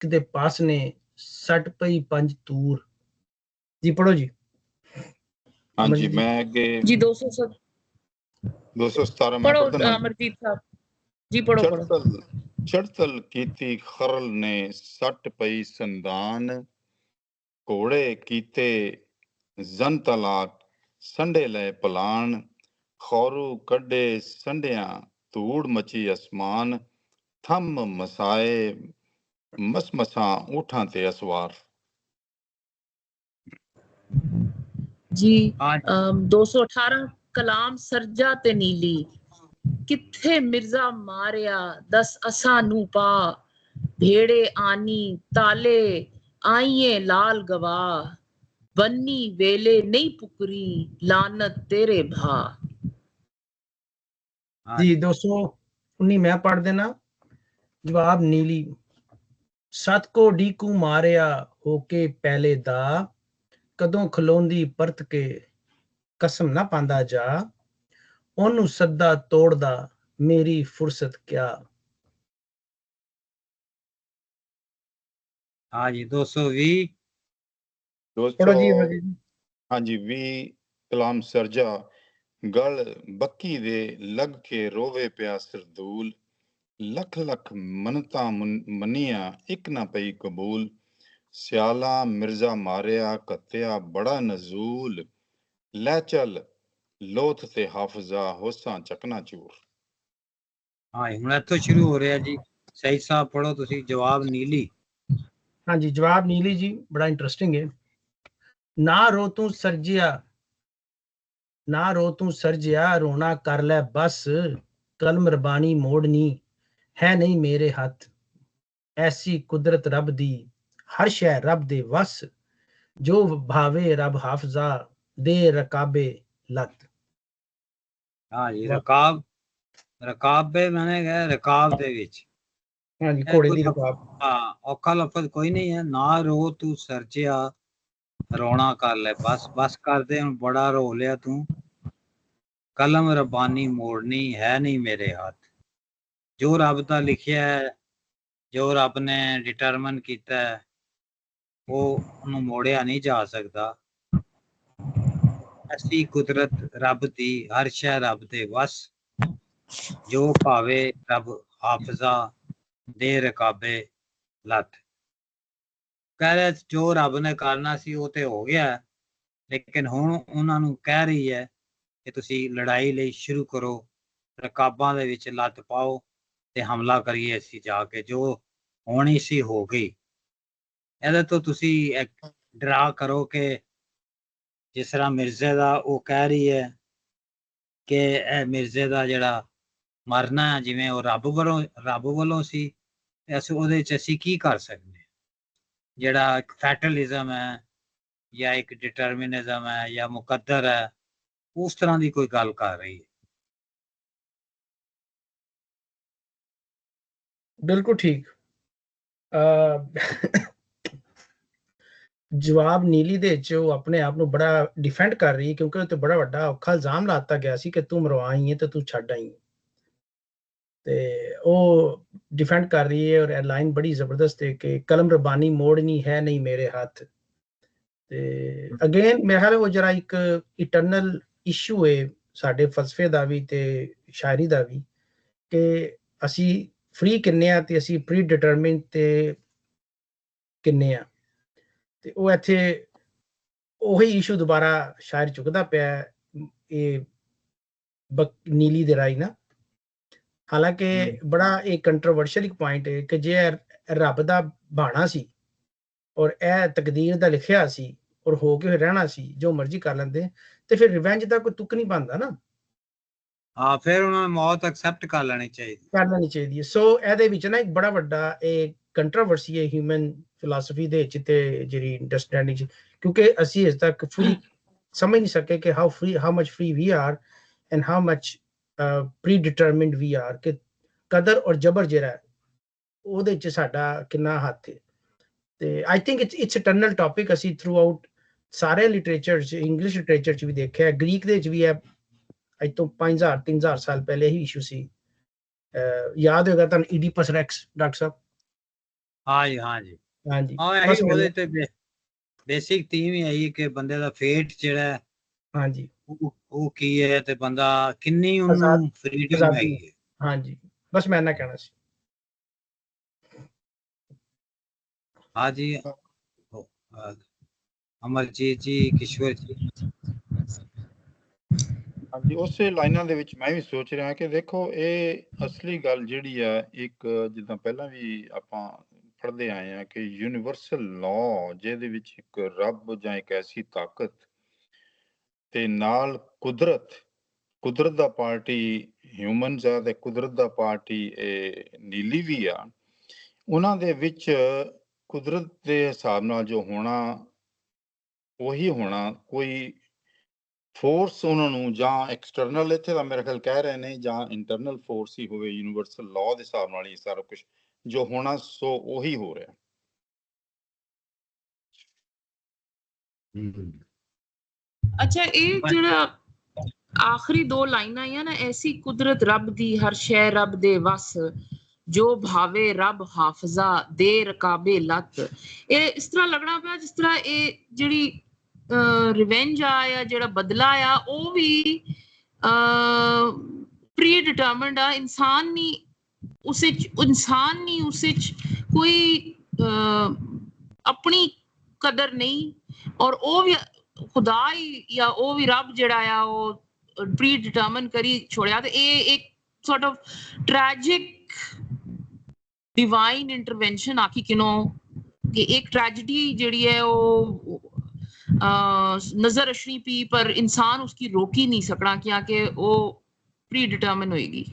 ਦੇ ਪਾਸ ਨੇ ਸੱਟ ਪਈ ਪੰਜ ਤੂਰ। ਜੀ ਪੜੋ ਜੀ। ਹਾਂਜੀ मैं अगे जी 217 217 मैं पढ़ो पढ़ देना। अमरजीत साहब जी पढ़ो पढ़ो। चढ़तल कीती खरल ने सट पई संदान, घोड़े कीते जन तलाक संडे ले पलान, खौरू कड्डे संडिया धूड़ मची आसमान, थम मसाए मसमसा ऊठां ते असवार। जी 218 कलाम सरजा ते नीली, किथे मिर्जा मारिया दस असा नू पा, भेड़े आनी ताले आईए लाल गवाह, बन्नी वेले नहीं पुकरी लानत तेरे भा। जी 219 मैं पढ़ देना। जवाब नीली। सत को डीकू मारिया होके पहले दा, कदों खलोंदी परत के कसम ना पांदा जा, ओनू सद्दा तोड़दा मेरी फुर्सत क्या। हाँ जी 220 पढ़ो जी। हाँ जी 20 कलाम सरजा, गल बक्की दे लग के रोवे पिया सरदूल, लख लख मनता मनिया एक ना पई कबूल, सियाला मिर्जा मारिया कत्या बड़ा नजूल, लै चल लोथ ते हाफजा होसा चकना चूर। हाँ हुण इत्थों शुरू हो रहा जी। सही साहब पढ़ो तुसी। जवाब नीली। हाँ जी जवाब नीली जी बड़ा इंटरेस्टिंग है। ना रो तू सरजिया, ना रो तू सरजिया, रोना कर ले बस, कलम रबानी मोड़नी है नहीं मेरे हथ, ऐसी कुदरत रब दी हर शै रब दे वस, जो भावे रब हाफजा दे रकाबे लत। हाँ जी रकाब, रकाबे मैंने कहा रकाब दे विच। हाँ जी घोड़े दी रकाब। हाँ औखा लफज कोई नहीं है। ना रो तू सरजिया, रोना कर ले बस, बस कर दे हुण बड़ा रो लिया तू, कलम रबानी मोड़नी है नहीं मेरे हाथ। जो रब दा लिखिया है, जो रब ने डिटरमिन कीता है, वो उन्होंने मोड़िया नहीं जा सकता। ऐसी कुदरत रब दी हर शै रब दे वस, जो भावे रब हाफजा दे रकाबे लत। कह रहे जो रब ने करना सी वो तो हो गया, लेकिन हुण उन्हां नूं कह रही है कि तुसी लड़ाई लई शुरू करो, रकाबां दे विच लत पाओ ते हमला करिए असीं जाके, जो होनी सी हो गई। ਇਹਦੇ ਤੋਂ ਤੁਸੀਂ ਡਰਾ ਕਰੋ ਕਿ ਜਿਸ ਤਰ੍ਹਾਂ ਮਿਰਜ਼ੇ ਦਾ ਉਹ ਕਹਿ ਰਹੀ ਹੈ ਕਿ ਇਹ ਮਿਰਜ਼ੇ ਦਾ ਜਿਹੜਾ ਮਰਨਾ ਜਿਵੇਂ ਉਹ ਰੱਬ ਵੱਲੋਂ ਸੀ, ਤੇ ਅਸੀਂ ਉਹਦੇ 'ਚ ਅਸੀਂ ਕੀ ਕਰ ਸਕਦੇ ਹਾਂ। ਜਿਹੜਾ ਇੱਕ ਫੈਟਲਿਜ਼ਮ ਹੈ ਜਾਂ ਇੱਕ ਡਿਟਰਮਿਨਿਜ਼ਮ ਹੈ ਜਾਂ ਮੁਕੱਦਰ ਹੈ, ਉਸ ਤਰ੍ਹਾਂ ਦੀ ਕੋਈ ਗੱਲ ਕਰ ਰਹੀ ਹੈ। बिल्कुल ठीक। जवाब नीली दे च ਉਹ ਆਪਣੇ ਆਪ ਨੂੰ ਬੜਾ ਡਿਫੈਂਡ ਕਰ ਰਹੀ ਕਿਉਂਕਿ ਉਹ ਤੇ ਬੜਾ ਵੱਡਾ ਔਖਾ ਇਲਜ਼ਾਮ ਲਾਤਾ ਗਿਆ ਸੀ ਕਿ ਤੂੰ ਮਰਵਾਈ ਹੈ ਤੇ ਤੂੰ ਛੱਡ ਆਈ ਤੇ ਉਹ डिफेंड कर रही है। और लाइन बड़ी जबरदस्त है कि कलम रबानी मोड़नी है नहीं मेरे हाथ। ਤੇ ਅਗੇਨ ਮੇਰੇ ਖਿਆਲ ਉਹ ਜਰਾ ਇੱਕ ਇਟਰਨਲ ਇਸ਼ੂ ਹੈ ਸਾਡੇ ਫਲਸਫੇ ਦਾ ਵੀ ਤੇ ਸ਼ਾਇਰੀ ਦਾ ਵੀ, ਕਿ ਅਸੀਂ ਫ੍ਰੀ ਕਿੰਨੇ ਆ ਤੇ ਅਸੀਂ ਪ੍ਰੀ ਡਿਟਰਮਾਈਨਡ ਤੇ ਕਿੰਨੇ ਆ। ਤੇ ਉਹ ਇੱਥੇ ਉਹੀ ਇਸ਼ੂ ਦੁਬਾਰਾ ਸ਼ਾਇਰ ਚੁੱਕਦਾ ਪਿਆ ਇਹ ਨੀਲੀ ਦੇ ਰਾਈ ਨਾ। ਹਾਲਾਂਕਿ ਬੜਾ ਇਹ ਕੰਟਰੋਵਰਸ਼ੀਅਲ ਇੱਕ ਪੁਆਇੰਟ ਹੈ ਕਿ ਜੇ ਰੱਬ ਦਾ ਬਾਣਾ ਸੀ ਔਰ ਇਹ ਤਕਦੀਰ ਦਾ ਲਿਖਿਆ ਸੀ ਔਰ ਹੋ ਕੇ ਰਹਿਣਾ ਸੀ, ਜੋ ਮਰਜ਼ੀ ਕਰ ਲੈਂਦੇ, ਤੇ ਫਿਰ ਰਿਵੈਂਜ ਦਾ ਕੋਈ ਤੁਕ ਨਹੀਂ ਬਣਦਾ ਨਾ। ਹਾਂ ਫਿਰ ਉਹਨਾਂ ਨੂੰ ਮੌਤ ਐਕਸੈਪਟ ਕਰ ਲੈਣੀ ਚਾਹੀਦੀ ਹੈ। ਸੋ ਇਹਦੇ ਵਿੱਚ ਨਾ ਇੱਕ ਬੜਾ ਵੱਡਾ ਇਹ ਕੰਟਰੋਵਰਸੀ ਹੈ ਹਿਊਮਨ ਫਿਲਾਸਫੀ ਦੇ ਵਿੱਚ ਤੇ ਜਿਹੜੀ ਅੰਡਰਸਟੈਂਡਿੰਗ, ਕਿਉਂਕਿ ਅਸੀਂ ਇਸ ਤੱਕ ਫੁੱਲੀ ਸਮਝ ਨਹੀਂ ਸਕੇ ਕਿ how much free we are and how much predetermined we are, ਕਿ ਕਦਰ ਔਰ ਜਬਰ ਜਿਹੜਾ ਉਹਦੇ 'ਚ ਸਾਡਾ ਕਿੰਨਾ ਹੱਥ ਹੈ। ਤੇ I think it's eternal topic. ਅਸੀਂ ਥਰੂ ਆਊਟ ਸਾਰੇ ਲਿਟਰੇਚਰ 'ਚ, ਇੰਗਲਿਸ਼ ਲਿਟਰੇਚਰ 'ਚ ਵੀ ਦੇਖਿਆ, ਗ੍ਰੀਕ ਦੇ ਵਿੱਚ ਵੀ ਹੈ। ਅੱਜ ਤੋਂ 5000-3000 ਸਾਲ ਪਹਿਲੇ ਹੀ ਇਸ਼ੂ ਸੀ। ਯਾਦ ਹੋਏਗਾ ਤੁਹਾਨੂੰ ਈਡੀਪਸ ਰੈਕਸ, ਡਾਕਟਰ ਸਾਹਿਬ? हाँ जी, हाँ जी, हाँ जी हाँ बस यही मिलना। ਉਹਦੇ ਤੇ ਬੇਸਿਕ ਥੀਮ ਹੀ ਆਈ ਕਿ ਬੰਦੇ ਦਾ ਫੇਟ ਜਿਹੜਾ ਹੈ, हाँ जी ਉਹ ਕੀ ਹੈ ਤੇ ਬੰਦਾ ਕਿੰਨੀ आजाद ਉਹਨੂੰ ਫਰੀडम आजादी। ਹੈਗੀ ਹੈ। हाँ जी बस मैं ना कहना सी। हाँ जी, ਅਹ, ਅਮਰਜੀਤ ਜੀ, ਕਿਸ਼ੋਰ ਜੀ। ਹਾਂਜੀ, ਉਸੇ ਲਾਈਨਾਂ ਦੇ ਵਿੱਚ ਮੈਂ ਵੀ ਸੋਚ ਰਿਹਾ ਕਿ ਦੇਖੋ ਇਹ ਅਸਲੀ ਗੱਲ ਜਿਹੜੀ ਆ, ਇੱਕ ਜਿੱਦਾਂ ਪਹਿਲਾਂ ਵੀ ਆਪਾਂ ਪੜ੍ਹਦੇ ਆਏ ਆ ਕਿ ਯੂਨੀਵਰਸਲ ਲਾਅ, ਜਿਹਦੇ ਵਿੱਚ ਇੱਕ ਰੱਬ ਜਾਂ ਇੱਕ ਐਸੀ ਤਾਕਤ ਤੇ ਨਾਲ ਕੁਦਰਤ ਦਾ ਪਾਰਟੀ ਹਿਊਮਨਸ ਆ ਤੇ ਕੁਦਰਤ ਦਾ ਪਾਰਟੀ ਇਹ ਨੀਲੀ ਵੀ ਆ, ਉਹਨਾਂ ਦੇ ਵਿੱਚ ਕੁਦਰਤ ਦੇ ਹਿਸਾਬ ਨਾਲ ਜੋ ਹੋਣਾ ਉਹੀ ਹੋਣਾ, ਕੋਈ ਫੋਰਸ ਉਹਨਾਂ ਨੂੰ ਜਾਂ ਐਕਸਟਰਨਲ, ਇੱਥੇ ਤਾਂ ਮੇਰੇ ਖਿਆਲ ਕਹਿ ਰਹੇ ਨੇ, ਜਾਂ ਇੰਟਰਨਲ ਫੋਰਸ ਹੀ ਹੋਵੇ, ਯੂਨੀਵਰਸਲ ਲਾਅ ਦੇ ਹਿਸਾਬ ਨਾਲ ਹੀ ਸਾਰਾ ਕੁਝ ਜੋ ਹੋਣਾ ਸੋ ਉਹੀ ਹੋ ਰਿਹਾ। ਅੱਛਾ, ਇਹ ਜਿਹੜਾ ਆਖਰੀ ਦੋ ਲਾਈਨਾਂ ਆਈਆਂ ਨਾ, ਐਸੀ ਕੁਦਰਤ ਰੱਬ ਦੀ ਹਰ ਸ਼ੈ ਰੱਬ ਦੇ ਵਸ, ਜੋ ਭਾਵੇ ਰੱਬ ਹਾਫਜ਼ਾ ਦੇ ਰਕਾਬੇ ਲੱਤ। ਇਹ ਇਸ ਤਰ੍ਹਾਂ ਲੱਗਣਾ ਪਿਆ ਜਿਸ ਤਰ੍ਹਾਂ ਇਹ ਜਿਹੜੀ ਰਿਵੈਂਜ ਆ ਜਾਂ ਜਿਹੜਾ ਬਦਲਾ ਆ ਉਹ ਵੀ ਪ੍ਰੀ ਡਿਟਰਮਿਨਡ ਆ। ਇਨਸਾਨ ਨਹੀਂ ਉਸ ਵਿੱਚ ਕੋਈ ਆਪਣੀ ਕਦਰ ਨਹੀਂ, ਔਰ ਉਹ ਵੀ ਖੁਦਾ ਹੀ ਜਾਂ ਉਹ ਵੀ ਰੱਬ ਜਿਹੜਾ ਆ ਉਹ ਪ੍ਰੀ ਡਿਟਰਮਨ ਕਰੀ ਛੋੜਿਆ। ਤੇ ਇਹ ਇੱਕ ਸੌਰਟ ਆਫ ਟ੍ਰੈਜਿਕ ਡਿਵਾइन इंटरवेंशन आखी किनो कि एक ट्रेजेडी ਜਿਹੜੀ ਹੈ ਉਹ ਨਜ਼ਰ ਅਸ਼ਰੀ ਪੀ, ਪਰ ਇਨਸਾਨ ਉਸकी रोक ही नहीं सकना क्योंकि ਉਹ प्री डिटरमिन होएगी।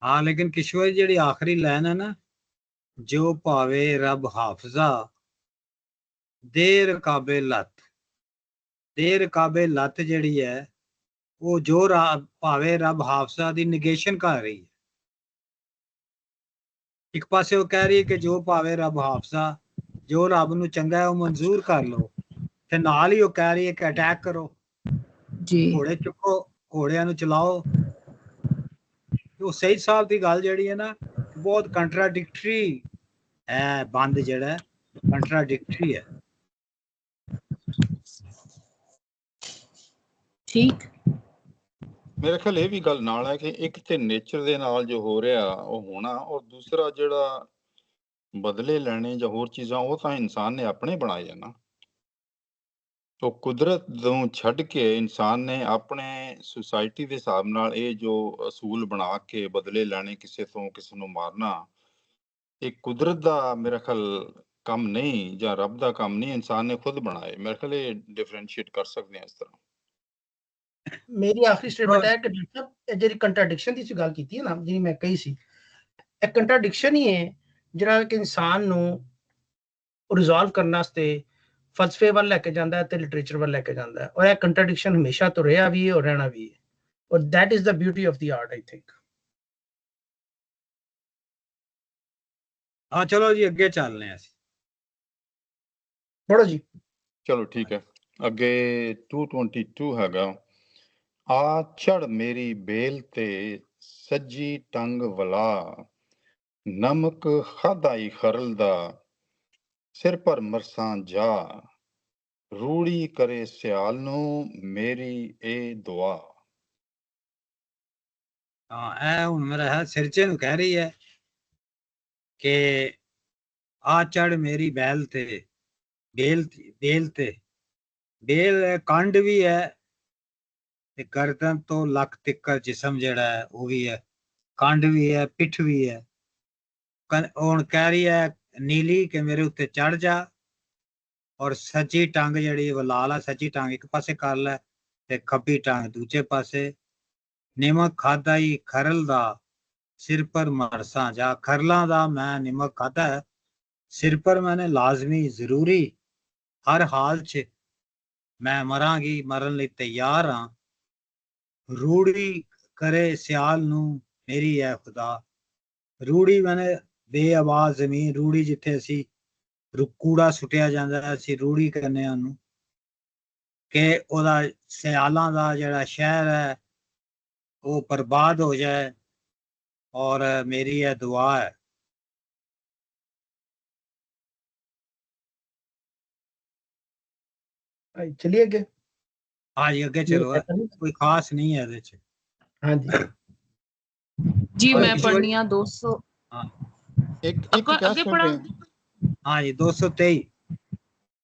हाँ, लेकिन किशोर जी ਜਿਹੜੀ ਆਖਰੀ ਲਾਈਨ ਹੈ ਨਾ, ਜੋ ਭਾਵੇ ਰੱਬ ਹਾਫਜ਼ਾ ਦੇ ਰਕਾਬੇ ਲੱਤ, ਦੇ ਰਕਾਬੇ ਲੱਤ ਜਿਹੜੀ ਹੈ ਉਹ ਜੋ ਭਾਵੇ ਰੱਬ ਹਾਫਜ਼ਾ ਦੀ ਨੇਗੇਸ਼ਨ ਕਰ ਰਹੀ ਹੈ। ਇੱਕ ਪਾਸੇ ਉਹ ਕਹਿ ਰਹੀ ਹੈ ਕਿ ਜੋ ਭਾਵੇਂ ਰੱਬ ਹਾਫਜ਼ਾ, ਜੋ ਰੱਬ ਨੂੰ ਚੰਗਾ ਹੈ ਉਹ ਮਨਜ਼ੂਰ ਕਰ ਲਓ, ਤੇ ਨਾਲ ਹੀ ਉਹ ਕਹਿ ਰਹੀ ਹੈ ਕਿ ਅਟੈਕ ਕਰੋ ਜੀ, ਘੋੜੇ ਚੁੱਕੋ, ਘੋੜਿਆਂ ਨੂੰ ਚਲਾਓ। ਉਹ ਸਹੀ ਸਾਹਿਬ ਦੀ ਗੱਲ ਜਿਹੜੀ ਹੈ ਨਾ, ਬਹੁਤ ਕੰਟਰਾਡਿਕਟਰੀ ਹੈ। ਬੰਦ ਜਿਹੜਾ ਕੰਟਰਾਡਿਕਟਰੀ ਹੈ। ਠੀਕ। ਮੇਰੇ ਖਿਆਲ ਇਹ ਵੀ ਗੱਲ ਨਾਲ ਹੈ ਕਿ ਇੱਕ ਤੇ ਨੇਚਰ ਦੇ ਨਾਲ ਜੋ ਹੋ ਰਿਹਾ ਉਹ ਹੋਣਾ, ਔਰ ਦੂਸਰਾ ਜਿਹੜਾ ਬਦਲੇ ਲੈਣੇ ਜਾਂ ਹੋਰ ਚੀਜ਼ਾਂ ਉਹ ਤਾਂ ਇਨਸਾਨ ਨੇ ਆਪਣੇ ਬਣਾਏ ਆ ਨਾ। ਤੋ ਕੁਦਰਤ ਨੂੰ ਛੱਡ ਕੇ ਇਨਸਾਨ ਨੇ ਆਪਣੇ ਸੁਸਾਇਟੀ ਦੇ ਹਿਸਾਬ ਨਾਲ ਇਹ ਜੋ ਅਸੂਲ ਬਣਾ ਕੇ ਬਦਲੇ ਲੈਣੇ, ਕਿਸੇ ਤੋਂ ਕਿਸੇ ਨੂੰ ਮਾਰਨਾ, ਇਹ ਕੁਦਰਤ ਦਾ ਮੇਰੇ ਖਿਆਲ ਕੰਮ ਨਹੀਂ ਜਾਂ ਰੱਬ ਦਾ ਕੰਮ ਨਹੀਂ, ਇਨਸਾਨ ਨੇ ਖੁਦ ਬਣਾਏ। ਮੇਰੇ ਖਿਆਲ ਇਹ ਡਿਫਰੈਂਸ਼ੀਏਟ ਕਰ ਸਕਦੇ ਹਾਂ ਇਸ ਤਰ੍ਹਾਂ। मेरी आखिरी स्टेटमेंट है कि ਜਿਹੜੀ ਕੰਟਰਡਿਕਸ਼ਨ ਦੀ ਗੱਲ ਕੀਤੀ ਹੈ ਨਾ, ਜਿਹੜੀ ਮੈਂ ਕਹੀ ਸੀ, ਇਹ ਕੰਟਰਡਿਕਸ਼ਨ ਹੀ ਹੈ ਜਿਹੜਾ ਕਿ ਇਨਸਾਨ ਨੂੰ ਰਿਜ਼ੋਲਵ ਕਰਨ ਵਾਸਤੇ ਫਲਸਫੇ ਵੱਲ ਲੈ ਕੇ ਜਾਂਦਾ ਹੈ ਤੇ ਲਿਟਰੇਚਰ ਵੱਲ ਲੈ ਕੇ ਜਾਂਦਾ ਹੈ, ਔਰ ਇਹ ਕੰਟਰਡਿਕਸ਼ਨ ਹਮੇਸ਼ਾ ਤੋਂ ਰਿਹਾ ਵੀ ਹੈ ਔਰ ਰਹਿਣਾ ਵੀ ਹੈ, ਔਰ that is the beauty of the art, I think। ਹਾਂ ਚਲੋ ਜੀ ਅੱਗੇ ਚੱਲਨੇ ਆ ਅਸੀਂ। ਪੜੋ ਜੀ। ਚਲੋ ਠੀਕ ਹੈ, ਅੱਗੇ 222 ਹੈਗਾ। ਆ ਚੜ ਮੇਰੀ ਬੇਲ ਤੇ ਸੱਜੀ ਟੰਗ ਵਲਾ, ਨਮਕ ਖਾਧਾਈ ਖਰਲ ਦਾ ਸਿਰ ਪਰ ਮਰਸਾਂ ਜਾ, ਰੂੜੀ ਕਰੇ ਸਿਆਲ ਨੂੰ ਮੇਰੀ ਇਹ ਦੁਆ। ਹਾਂ, ਇਹ ਹੁਣ ਮੇਰਾ ਹੈ ਸਿਰਜੇ ਨੂੰ ਕਹਿ ਰਹੀ ਹੈ ਕਿ ਆ ਚੜ ਮੇਰੀ ਬੇਲ ਤੇ, ਬੇਲ ਤੇ ਬੇਲ ਕੰਡ ਵੀ ਹੈ ਤੇ ਗਰਦਨ ਤੋਂ ਲੱਕ ਤਿੱਕਰ ਜਿਸਮ ਜਿਹੜਾ ਹੈ ਉਹ ਵੀ ਹੈ, ਕੰਡ ਵੀ ਹੈ, ਪਿੱਠ ਵੀ ਹੈ। ਹੁਣ ਕਹਿ ਰਹੀ ਹੈ ਨੀਲੀ ਕਿ ਮੇਰੇ ਉੱਤੇ ਚੜ ਜਾ, ਔਰ ਸੱਜੀ ਟੰਗ ਜਿਹੜੀ ਵਲਾਲ ਆ, ਸੱਜੀ ਟੰਗ ਇੱਕ ਪਾਸੇ ਕਰ ਲੈ ਤੇ ਖੱਬੀ ਟੰਗ ਦੂਜੇ ਪਾਸੇ। ਨਿਮਕ ਖਾਧਾ ਹੀ ਖਰਲ ਦਾ ਸਿਰ ਪਰ ਮਰਸਾਂ ਜਾ, ਖਰਲਾਂ ਦਾ ਮੈਂ ਨਿਮਕ ਖਾਧਾ, ਸਿਰ ਪਰ ਮੈਨੇ ਲਾਜ਼ਮੀ ਜ਼ਰੂਰੀ, ਹਰ ਹਾਲ 'ਚ ਮੈਂ ਮਰਾਂਗੀ, ਮਰਨ ਲਈ ਤਿਆਰ ਹਾਂ। ਰੂੜੀ ਕਰੇ ਸਿਆਲ ਨੂੰ ਮੇਰੀ ਹੈ ਖੁਦਾ, ਰੂੜੀ ਮੈਨੇ ਬੇਆਵਾਜ਼ ਜ਼ਮੀਨ, ਰੂੜੀ ਜਿੱਥੇ ਅਸੀਂ ਕੂੜਾ ਸੁੱਟਿਆ ਜਾਂਦਾ ਅਸੀਂ ਰੂੜੀ ਕਹਿੰਦੇ ਹਾਂ ਉਹਨੂੰ, ਕਿ ਉਹਦਾ ਸਿਆਲਾਂ ਦਾ ਜਿਹੜਾ ਸ਼ਹਿਰ ਹੈ ਉਹ ਬਰਬਾਦ ਹੋ ਜਾਏ, ਔਰ ਮੇਰੀ ਇਹ ਦੁਆ ਹੈ। चलिए अगे। हाँ जी अगे चलो, कोई खास नहीं है ਇਹਦੇ ਚ। हाँ जी जी और मैं ईश्वर- पढ़नी आ 200। हाँ ਇੱਕ ਕਹਿ अगे ਸਕਦੇ पढ़ा। ਹਾਂ। हाँ जी 223।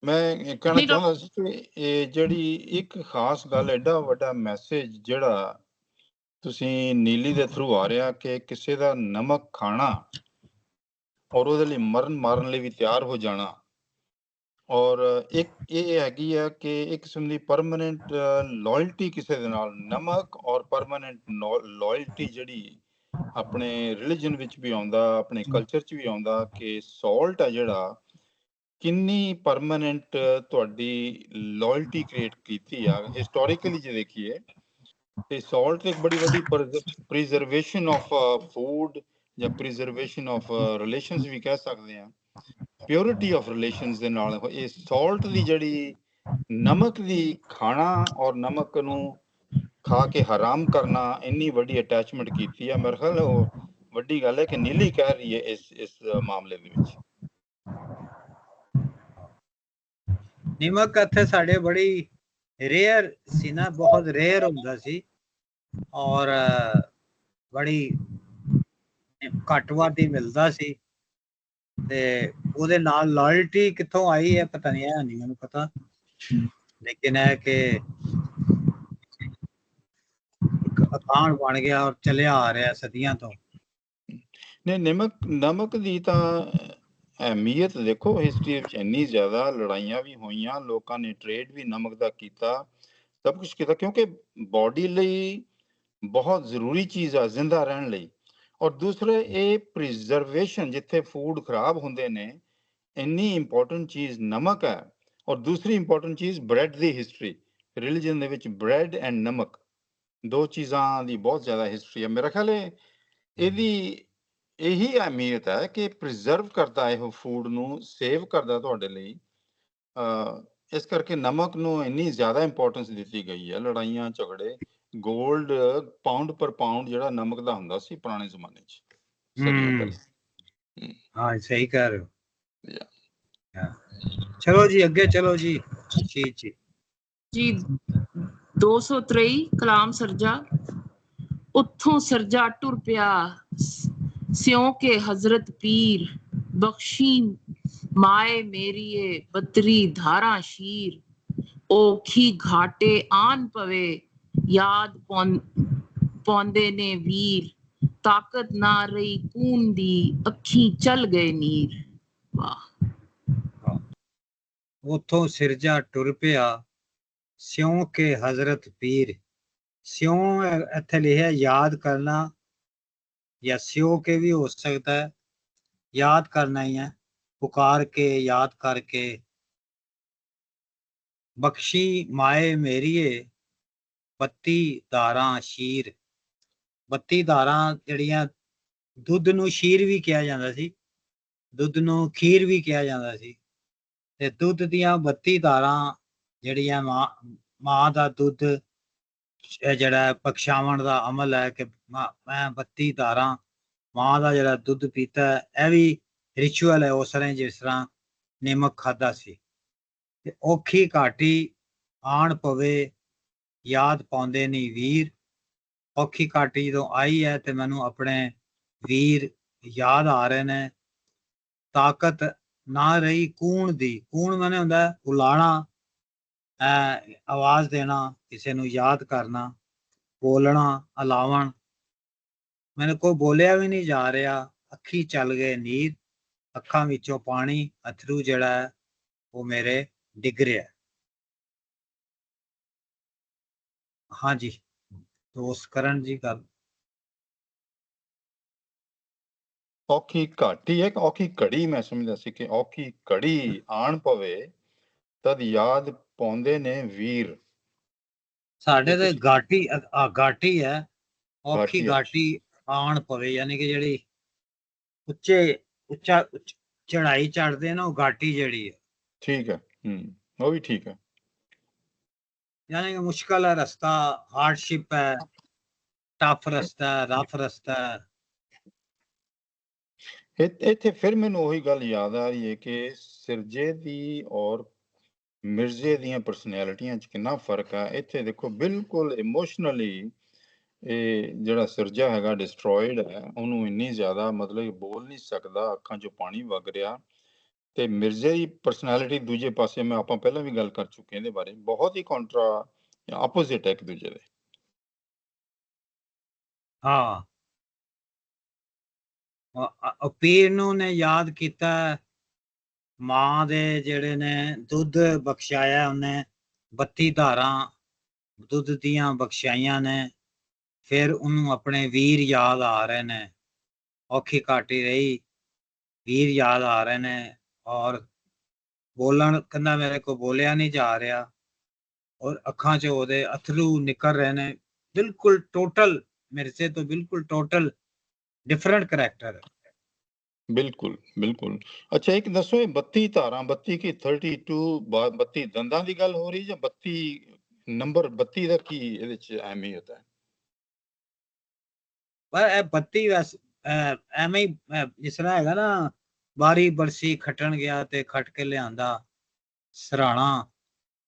ਮੈਂ ਇਹ ਕਹਿਣਾ ਨਹੀਂ ਚਾਹੁੰਦਾ ਸੀ ਕਿ ਇਹ ਜਿਹੜੀ ਇੱਕ ਖਾਸ ਗੱਲ, ਐਡਾ ਵੱਡਾ ਮੈਸੇਜ ਜਿਹੜਾ ਤੁਸੀਂ ਨੀਲੀ ਦੇ ਥਰੂ ਆ ਰਿਹਾ ਕਿ ਕਿਸੇ ਦਾ ਨਮਕ ਖਾਣਾ ਔਰ ਉਹਦੇ ਲਈ ਮਾਰਨ ਲਈ ਵੀ ਤਿਆਰ ਹੋ ਜਾਣਾ, ਔਰ ਇੱਕ ਇਹ ਹੈਗੀ ਆ ਕਿ ਇੱਕ ਕਿਸਮ ਦੀ ਪਰਮਾਨੈਂਟ ਲਾਇਲਟੀ ਕਿਸੇ ਦੇ ਨਾਲ। ਨਮਕ ਔਰ ਪਰਮਾਨੈਂਟ ਲਾਇਲਟੀ ਜਿਹੜੀ ਆਪਣੇ ਰਿਲੀਜਨ ਵਿੱਚ ਵੀ ਆਉਂਦਾ, ਆਪਣੇ ਕਲਚਰ 'ਚ ਵੀ ਆਉਂਦਾ ਕਿ ਸਾਲਟ ਆ ਜਿਹੜਾ ਕਿੰਨੀ ਪਰਮਾਨੈਂਟ ਤੁਹਾਡੀ ਲਾਇਲਟੀ ਕ੍ਰੀਏਟ ਕੀਤੀ ਆ ਹਿਸਟੋਰੀਕਲੀ ਜੇ ਦੇਖੀਏ ਤੇ ਸਾਲਟ ਇੱਕ ਬੜੀ ਵੱਡੀ ਪ੍ਰੀਜ਼ਰਵੇਸ਼ਨ ਆਫ ਫੂਡ ਜਾਂ ਪ੍ਰੀਜ਼ਰਵੇਸ਼ਨ ਆਫ ਰਿਲੇਸ਼ਨਸ ਵੀ ਕਹਿ ਸਕਦੇ ਆ, ਪਿਓਰਿਟੀ ਆਫ ਰਿਲੇਸ਼ਨਸ ਦੇ ਨਾਲ ਇਹ ਸਾਲਟ ਦੀ ਜਿਹੜੀ ਨਮਕ ਦੀ ਖਾਣਾ ਔਰ ਨਮਕ ਨੂੰ ਖਾ ਕੇ ਹਰਾਮ ਕਰਨਾ ਇੰਨੀ ਵੱਡੀ ਅਟੈਚਮੈਂਟ ਕੀਤੀ ਆ। ਮੇਰੇ ਖਿਆਲ ਉਹ ਵੱਡੀ ਗੱਲ ਹੈ ਕਿ ਨੀਲੀ ਕਹਿ ਰਹੀ ਹੈ ਇਸ ਮਾਮਲੇ ਦੇ ਵਿੱਚ। ਨਿਮਕ ਇੱਥੇ ਸਾਡੇ ਬੜੀ ਰੇਅਰ ਸੀ ਨਾ, ਬਹੁਤ ਰੇਅਰ ਹੁੰਦਾ ਸੀ ਔਰ ਬੜੀ ਘੱਟ ਵੱਧ ਹੀ ਮਿਲਦਾ ਸੀ ਤੇ ਉਹਦੇ ਨਾਲ ਲਾਇਲਟੀ ਕਿੱਥੋਂ ਆਈ ਹੈ ਪਤਾ ਨਹੀਂ, ਹੈ ਨਹੀਂ ਮੈਨੂੰ ਪਤਾ, ਲੇਕਿਨ ਹੈ ਕਿ ਇੱਕ ਅਖਾਣ ਬਣ ਗਿਆ ਔਰ ਚੱਲਿਆ ਆ ਰਿਹਾ ਸਦੀਆਂ ਤੋਂ। ਨਹੀਂ, ਨਮਕ ਦੀ ਤਾਂ ਅਹਿਮੀਅਤ ਦੇਖੋ ਹਿਸਟਰੀ ਵਿੱਚ ਇੰਨੀ ਜ਼ਿਆਦਾ ਲੜਾਈਆਂ ਵੀ ਹੋਈਆਂ, ਲੋਕਾਂ ਨੇ ਟ੍ਰੇਡ ਵੀ ਨਮਕ ਦਾ ਕੀਤਾ, ਸਭ ਕੁਝ ਕੀਤਾ, ਕਿਉਂਕਿ ਬਾਡੀ ਲਈ ਬਹੁਤ ਜ਼ਰੂਰੀ ਚੀਜ਼ ਆ ਜ਼ਿੰਦਾ ਰਹਿਣ ਲਈ। ਔਰ ਦੂਸਰੇ ਇਹ ਪ੍ਰੀਜ਼ਰਵੇਸ਼ਨ, ਜਿੱਥੇ ਫੂਡ ਖਰਾਬ ਹੁੰਦੇ ਨੇ, ਇੰਨੀ ਇੰਪੋਰਟੈਂਟ ਚੀਜ਼ ਨਮਕ ਹੈ। ਔਰ ਦੂਸਰੀ ਇੰਪੋਰਟੈਂਟ ਚੀਜ਼ ਬ੍ਰੈਡ ਦੀ ਹਿਸਟਰੀ, ਰਿਲੀਜਨ ਦੇ ਵਿੱਚ ਬ੍ਰੈਡ ਐਂਡ ਨਮਕ ਦੋ ਚੀਜ਼ਾਂ ਦੀ ਬਹੁਤ ਜ਼ਿਆਦਾ ਹਿਸਟਰੀ ਹੈ। ਮੇਰਾ ਖਿਆਲ ਹੈ ਇਹਦੀ ਇਹੀ ਅਹਿਮੀਅਤ ਹੈ ਕਿ ਪ੍ਰੀਜ਼ਰਵ ਕਰਦਾ ਇਹ ਫੂਡ ਨੂੰ, ਸੇਵ ਕਰਦਾ ਤੁਹਾਡੇ ਲਈ। ਇਸ ਕਰਕੇ ਨਮਕ ਨੂੰ ਇੰਨੀ ਜ਼ਿਆਦਾ ਇੰਪੋਰਟੈਂਸ ਦਿੱਤੀ ਗਈ ਹੈ। ਲੜਾਈਆਂ ਝਗੜੇ, ਗੋਲਡ ਪਾਉਂਡ ਪਰ ਪਾਉਂਡ ਜਿਹੜਾ ਨਮਕ ਦਾ ਹੁੰਦਾ ਸੀ ਪੁਰਾਣੇ ਜ਼ਮਾਨੇ 'ਚ, ਸਦੀਆਂ ਪਹਿਲਾਂ। हाँ सही कह रहे हो। चलो जी अगे चलो जी। जी जी 223 कलाम सरजा। उत्थों सरजा टुर पिया स्यों के हजरत पीर, बख्शी माए मेरिए बतरी धारा शीर, ओखी घाटे आन पवे याद पौंदे ने वीर, ताकत ना रही कून दी अखी चल गए नीर। वाह। उथों सिरजा टुर पिया स्यों के हजरत पीर। स्यों इत्थे लिखा याद करना, या स्यों के भी हो सकता है, याद करना ही है, पुकार के याद करके। बख्शी माए मेरिए बत्ती धारा शीर। बत्ती धारा ਜਿਹੜੀਆਂ ਦੁੱਧ ਨੂੰ ਸ਼ੀਰ ਵੀ ਕਿਹਾ ਜਾਂਦਾ ਸੀ, ਦੁੱਧ ਨੂੰ ਖੀਰ ਵੀ ਕਿਹਾ ਜਾਂਦਾ ਸੀ, ਤੇ ਦੁੱਧ ਦੀਆਂ 32 ਧਾਰਾਂ ਜਿਹੜੀਆਂ ਮਾਂ ਦਾ ਦੁੱਧ ਜਿਹੜਾ ਬਖਸ਼ਾਵਣ ਦਾ ਅਮਲ ਹੈ ਕਿ ਮੈਂ 32 ਧਾਰਾਂ ਮਾਂ ਦਾ ਜਿਹੜਾ ਦੁੱਧ ਪੀਤਾ, ਇਹ ਵੀ ਰਿਚੁਅਲ ਹੈ ਉਸ ਤਰ੍ਹਾਂ ਜਿਸ ਤਰ੍ਹਾਂ ਨਿਮਕ ਖਾਦਾ ਸੀ। ਤੇ ਔਖੀ ਘਾਟੀ ਆਣ ਪਵੇ ਯਾਦ ਪਾਉਂਦੇ ਨਹੀਂ ਵੀਰ। ਔਖੀ ਘਾਟੀ ਜਦੋਂ ਆਈ ਹੈ ਤੇ ਮੈਨੂੰ ਆਪਣੇ ਵੀਰ ਯਾਦ ਆ ਰਹੇ ਨੇ। ਤਾਕਤ ਨਾ ਰਹੀ ਕੂਣ ਦੀ, ਕੂਣ ਮੈਨੇ ਹੁੰਦਾ ਬੁਲਾਣਾ, ਆਵਾਜ਼ ਦੇਣਾ, ਕਿਸੇ ਨੂੰ ਯਾਦ ਕਰਨਾ, ਬੋਲਣਾ, ਅਲਾਵਣ। ਮੈਨੂੰ ਕੋਈ ਬੋਲਿਆ ਵੀ ਨਹੀਂ ਜਾ ਰਿਹਾ। ਅੱਖੀ ਚੱਲ ਗਏ ਨੀਰ, ਅੱਖਾਂ ਵਿੱਚੋਂ ਪਾਣੀ, ਅਥਰੂ ਜਿਹੜਾ ਹੈ ਉਹ ਮੇਰੇ ਡਿੱਗ ਰਿਹਾ। ਹਾਂਜੀ ਦੋਸਤ ਕਰਨ ਜੀ ਗੱਲ। ਔਖੀ ਘਾਟੀ ਹੈ ਕਿ ਔਖੀ ਘੜੀ, ਮੈਂ ਸਮਝਦਾ ਸੀ ਕਿ ਔਖੀ ਘੜੀ ਆਣ ਪਵੇ ਤਦ ਯਾਦ ਪਾਉਂਦੇ ਨੇ ਵੀਰ। ਸਾਡੇ ਤੇ ਘਾਟੀ ਘਾਟੀ ਹੈ, ਔਖੀ ਘਾਟੀ, ਘਾਟੀ ਆਣ ਪਵੇ ਯਾਨੀ ਕਿ ਜਿਹੜੀ ਉੱਚਾ ਚੜਾਈ ਚੜਦੇ ਨਾ, ਉਹ ਘਾਟੀ ਜਿਹੜੀ ਹੈ। ਠੀਕ ਹੈ, ਉਹ ਵੀ ਠੀਕ ਹੈ। यानी कि मुश्किल है रास्ता, हार्डशिप है, टफ रास्ता है, रफ रास्ता है। ਇੱਥੇ ਫਿਰ ਮੈਨੂੰ ਉਹੀ ਗੱਲ ਯਾਦ ਆ ਰਹੀ ਹੈ ਕਿ ਸਿਰਜੇ ਦੀ ਔਰ ਮਿਰਜ਼ੇ ਦੀਆਂ ਪਰਸਨੈਲਿਟੀਆਂ 'ਚ ਕਿੰਨਾ ਫਰਕ ਆ। ਇੱਥੇ ਦੇਖੋ ਬਿਲਕੁਲ ਇਮੋਸ਼ਨਲੀ ਇਹ ਜਿਹੜਾ ਸਿਰਜਾ ਹੈਗਾ ਡਿਸਟਰੋਇਡ ਹੈ, ਉਹਨੂੰ ਇੰਨੀ ਜ਼ਿਆਦਾ ਮਤਲਬ ਕਿ ਬੋਲ ਨਹੀਂ ਸਕਦਾ, ਅੱਖਾਂ 'ਚੋਂ ਪਾਣੀ ਵਗ ਰਿਹਾ। ਤੇ ਮਿਰਜ਼ੇ ਦੀ ਪਰਸਨੈਲਿਟੀ ਦੂਜੇ ਪਾਸੇ ਮੈਂ ਆਪਾਂ ਪਹਿਲਾਂ ਵੀ ਗੱਲ ਕਰ ਚੁੱਕੇ ਇਹਦੇ ਬਾਰੇ, ਬਹੁਤ ਹੀ ਕੰਟਰਾ ਆਪੋਜ਼ਿਟ ਹੈ ਇੱਕ ਦੂਜੇ ਦੇ। ਹਾਂ, ਉਹ ਪੀਰ ਨੂੰ ਨੇ ਯਾਦ ਕੀਤਾ ਮਾਂ ਦੇ ਜਿਹੜੇ ਨੇ ਦੁੱਧ ਬਖਸ਼ਾਇਆ, ਉਹਨੇ 32 ਧਾਰਾਂ ਦੁੱਧ ਦੀਆਂ ਬਖਸ਼ਾਈਆਂ ਨੇ। ਫਿਰ ਉਹਨੂੰ ਆਪਣੇ ਵੀਰ ਯਾਦ ਆ ਰਹੇ ਨੇ, ਔਖੀ ਘਾਟੀ ਰਹੀ, ਵੀਰ ਯਾਦ ਆ ਰਹੇ ਨੇ। ਔਰ ਬੋਲਣ ਕਹਿੰਦਾ ਮੇਰੇ ਕੋ ਬੋਲਿਆ ਨਹੀਂ ਜਾ ਰਿਹਾ, ਔਰ ਅੱਖਾਂ 'ਚ ਉਹਦੇ ਅਥਰੂ ਨਿਕਲ ਰਹੇ ਨੇ। ਬਿਲਕੁਲ ਟੋਟਲ ਮਿਰਜ਼ੇ ਤੋਂ ਬਿਲਕੁਲ ਟੋਟਲ ਡਿਫਰੈਂਟ ਕਰੈਕਟਰ ਹੈ। ਬਿਲਕੁਲ ਬਿਲਕੁਲ। ਅੱਛਾ ਇੱਕ ਦੱਸੋ, ਇਹ 32 ਧਾਰਾਂ 32 ਕੀ 32 32 ਦੰਦਾਂ ਦੀ ਗੱਲ ਹੋ ਰਹੀ ਜਾਂ 32 ਨੰਬਰ 32 ਦਾ ਕੀ ਇਹਦੇ 'ਚ ਅਹਿਮੀਅਤ ਹੈ? ਪਰ ਇਹ 32 ਵੈਸੇ ਐਵੇਂ ਹੀ ਜਿਸ ਤਰ੍ਹਾਂ ਹੈਗਾ ਨਾ, ਬਾਰੀ ਬਰਸੀ ਖੱਟਣ ਗਿਆ ਤੇ ਖੱਟ ਕੇ ਲਿਆਂਦਾ ਸਰਾਣਾ,